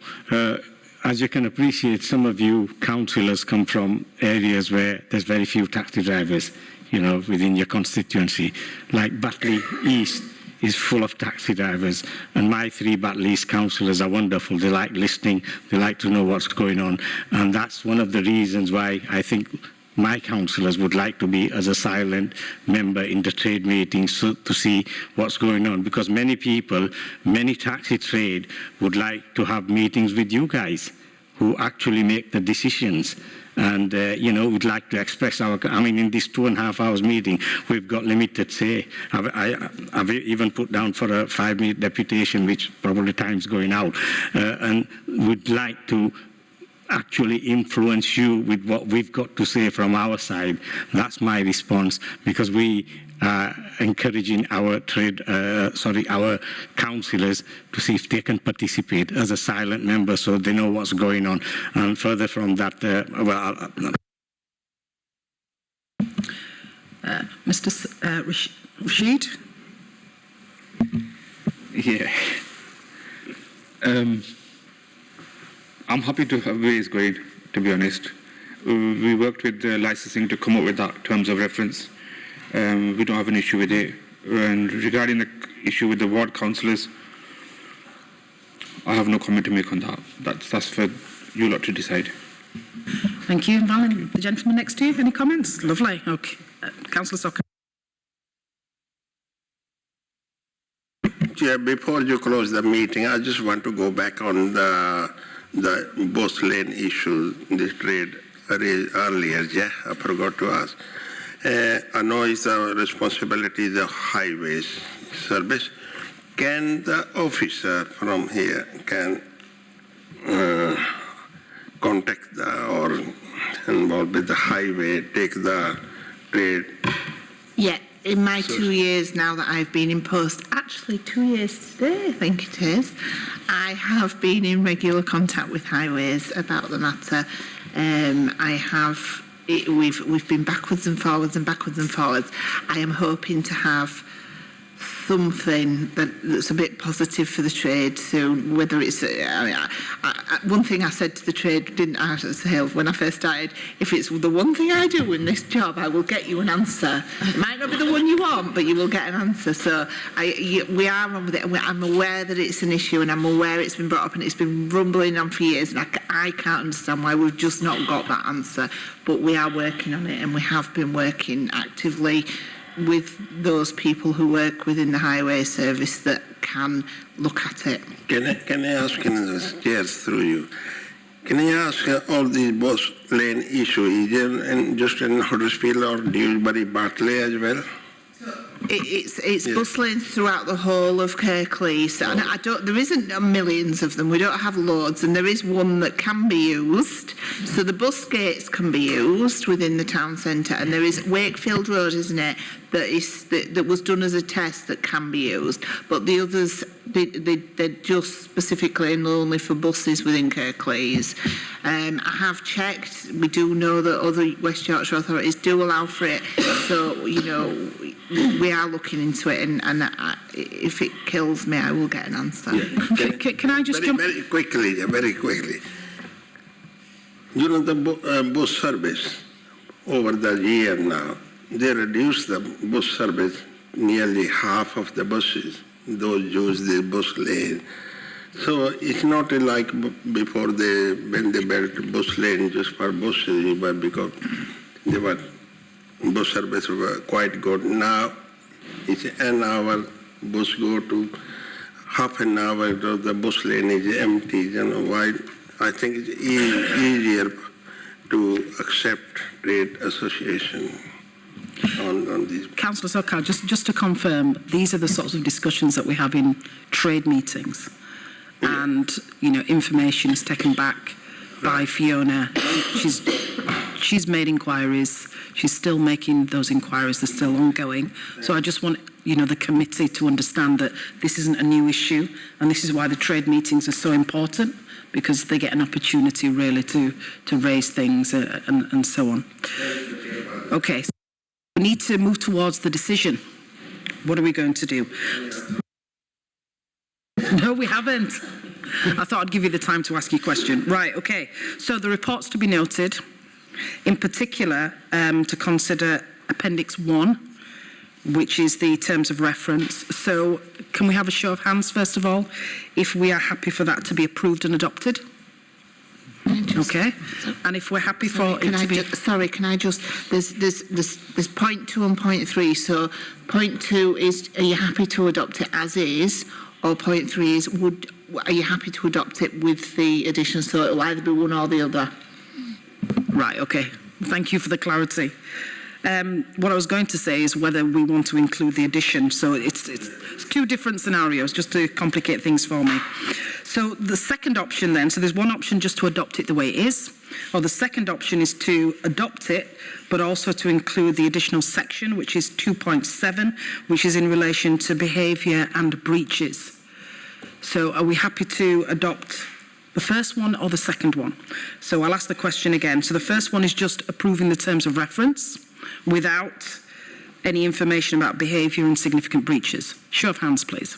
As you can appreciate, some of you councillors come from areas where there's very few taxi drivers, you know, within your constituency. Like Batley East is full of taxi drivers, and my 3 Batley East councillors are wonderful. They like listening, they like to know what's going on, and that's one of the reasons why I think my councillors would like to be as a silent member in the trade meetings to see what's going on, because many people, many taxi trade would like to have meetings with you guys who actually make the decisions. And, you know, we'd like to express our, I mean, in this 2.5 hours meeting, we've got limited say. I've even put down for a 5-minute deputation, which probably time's going out, and we'd like to actually influence you with what we've got to say from our side. That's my response, because we are encouraging our our councillors to see if they can participate as a silent member so they know what's going on. And further from that, Mr. Rashid? Yeah. I'm happy to have where it's going, to be honest. We worked with licensing to come up with that terms of reference. We don't have an issue with it. And regarding the issue with the ward councillors, I have no comment to make on that. That's for you lot to decide. Thank you. Valin, the gentleman next to you, any comments? Lovely. Okay. Councillor Sokka. Chair, before you close the meeting, I just want to go back on the bus lane issue, the trade raised earlier. Yeah, I forgot to ask. I know it's a responsibility of the highways service. Can the officer from here can contact or involved with the highway, take the trade? Yeah, in my 2 years now that I've been in post, actually 2 years today, I think it is, I have been in regular contact with highways about the matter. I have we've been backwards and forwards and backwards and forwards. I am hoping to have something that's a bit positive for the trade soon, whether it's one thing I said to the trade, didn't I, Hill, when I first started, if it's the one thing I do in this job, I will get you an answer. It might not be the one you want, but you will get an answer. So we are on with it. I'm aware that it's an issue, and I'm aware it's been brought up and it's been rumbling on for years, and I can't understand why we've just not got that answer. But we are working on it, and we have been working actively with those people who work within the highway service that can look at it. Can I ask in the chairs through you? Can I ask all the bus lane issue, is there just in Huddersfield or Dewsbury, Bartley as well? It's bus lanes throughout the whole of Kirklees, and there isn't millions of them. We don't have loads, and there is one that can be used. So the bus gates can be used within the town centre, and there is Wakefield Road, isn't it? That was done as a test that can be used, but the others they're just specifically and only for buses within Kirklees. I have checked. We do know that other West Yorkshire authorities do allow for it, so we are looking into it, and if it kills me, I will get an answer. Yeah. Can I just jump? Very quickly. You know the bus service over the year now, they reduced the bus service, nearly half of the buses, those use the bus lane. So it's not like before when they built bus lane just for buses, but because they were bus service were quite good. Now it's an hour bus go to half an hour, the bus lane is empty. You know why? I think it's easier to accept trade association on these. Councillor Sokar, just to confirm, these are the sorts of discussions that we have in trade meetings, and information is taken back by Fiona. She's made inquiries. She's still making those inquiries. They're still ongoing. So I just want the committee to understand that this isn't a new issue, and this is why the trade meetings are so important, because they get an opportunity really to raise things and so on. Okay, so we need to move towards the decision. What are we going to do? No, we haven't. I thought I'd give you the time to ask your question. Right, okay. So the report's to be noted, in particular to consider Appendix 1, which is the terms of reference. So can we have a show of hands, first of all, if we are happy for that to be approved and adopted? Okay. And if we're happy for it to be... Sorry, can I just... There's point 2 and point 3. So point 2 is, are you happy to adopt it as is? Or point 3 is, are you happy to adopt it with the addition? So it'll either be one or the other. Right, okay. Thank you for the clarity. What I was going to say is whether we want to include the addition. So it's two different scenarios, just to complicate things for me. So the second option then, so there's one option just to adopt it the way it is, or the second option is to adopt it, but also to include the additional section, which is 2.7, which is in relation to behaviour and breaches. So are we happy to adopt the first one or the second one? So I'll ask the question again. So the first one is just approving the terms of reference without any information about behaviour and significant breaches. Show of hands, please.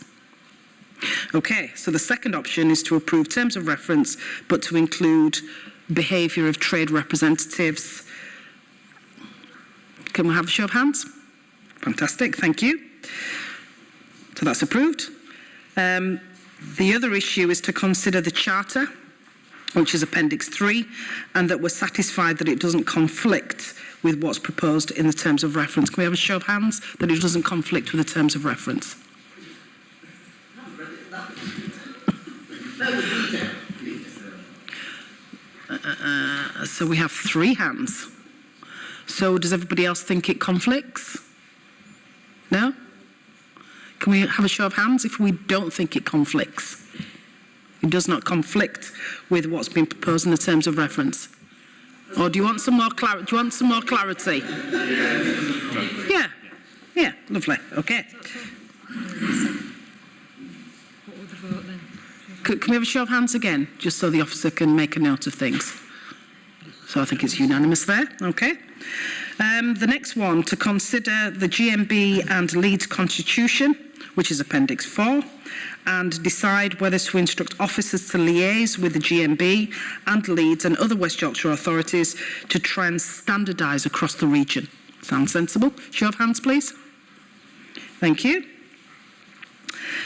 Okay, so the second option is to approve terms of reference, but to include behaviour of trade representatives. Can we have a show of hands? Fantastic, thank you. So that's approved. The other issue is to consider the charter, which is Appendix 3, and that we're satisfied that it doesn't conflict with what's proposed in the terms of reference. Can we have a show of hands that it doesn't conflict with the terms of reference? So we have 3 hands. So does everybody else think it conflicts? No? Can we have a show of hands if we don't think it conflicts? It does not conflict with what's been proposed in the terms of reference. Or do you want some more clarity? Do you want some more clarity? Yeah, lovely. Okay. Can we have a show of hands again, just so the officer can make a note of things? So I think it's unanimous there. Okay. The next one, to consider the GMB and Leeds Constitution, which is Appendix 4, and decide whether to instruct officers to liaise with the GMB and Leeds and other West Yorkshire authorities to try and standardise across the region. Sounds sensible? Show of hands, please. Thank you.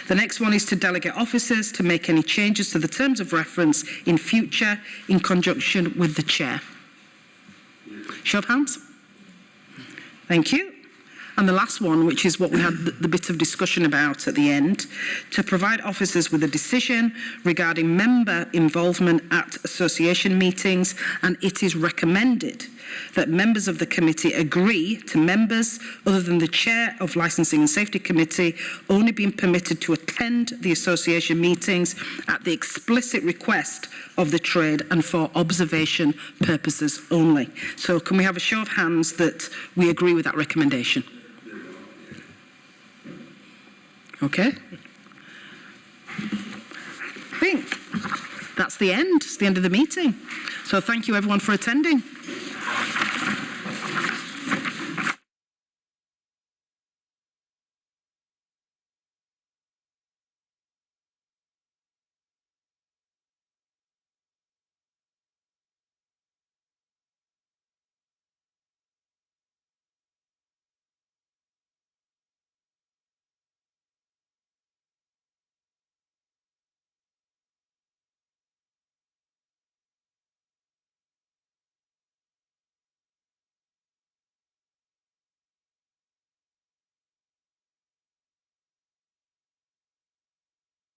The next one is to delegate officers to make any changes to the terms of reference in future in conjunction with the chair. Show of hands. Thank you. And the last one, which is what we had the bit of discussion about at the end, to provide officers with a decision regarding member involvement at association meetings, and it is recommended that members of the committee agree to members other than the chair of Licensing and Safety Committee only being permitted to attend the association meetings at the explicit request of the trade and for observation purposes only. So can we have a show of hands that we agree with that recommendation? Okay. I think that's the end. It's the end of the meeting. So thank you everyone for attending.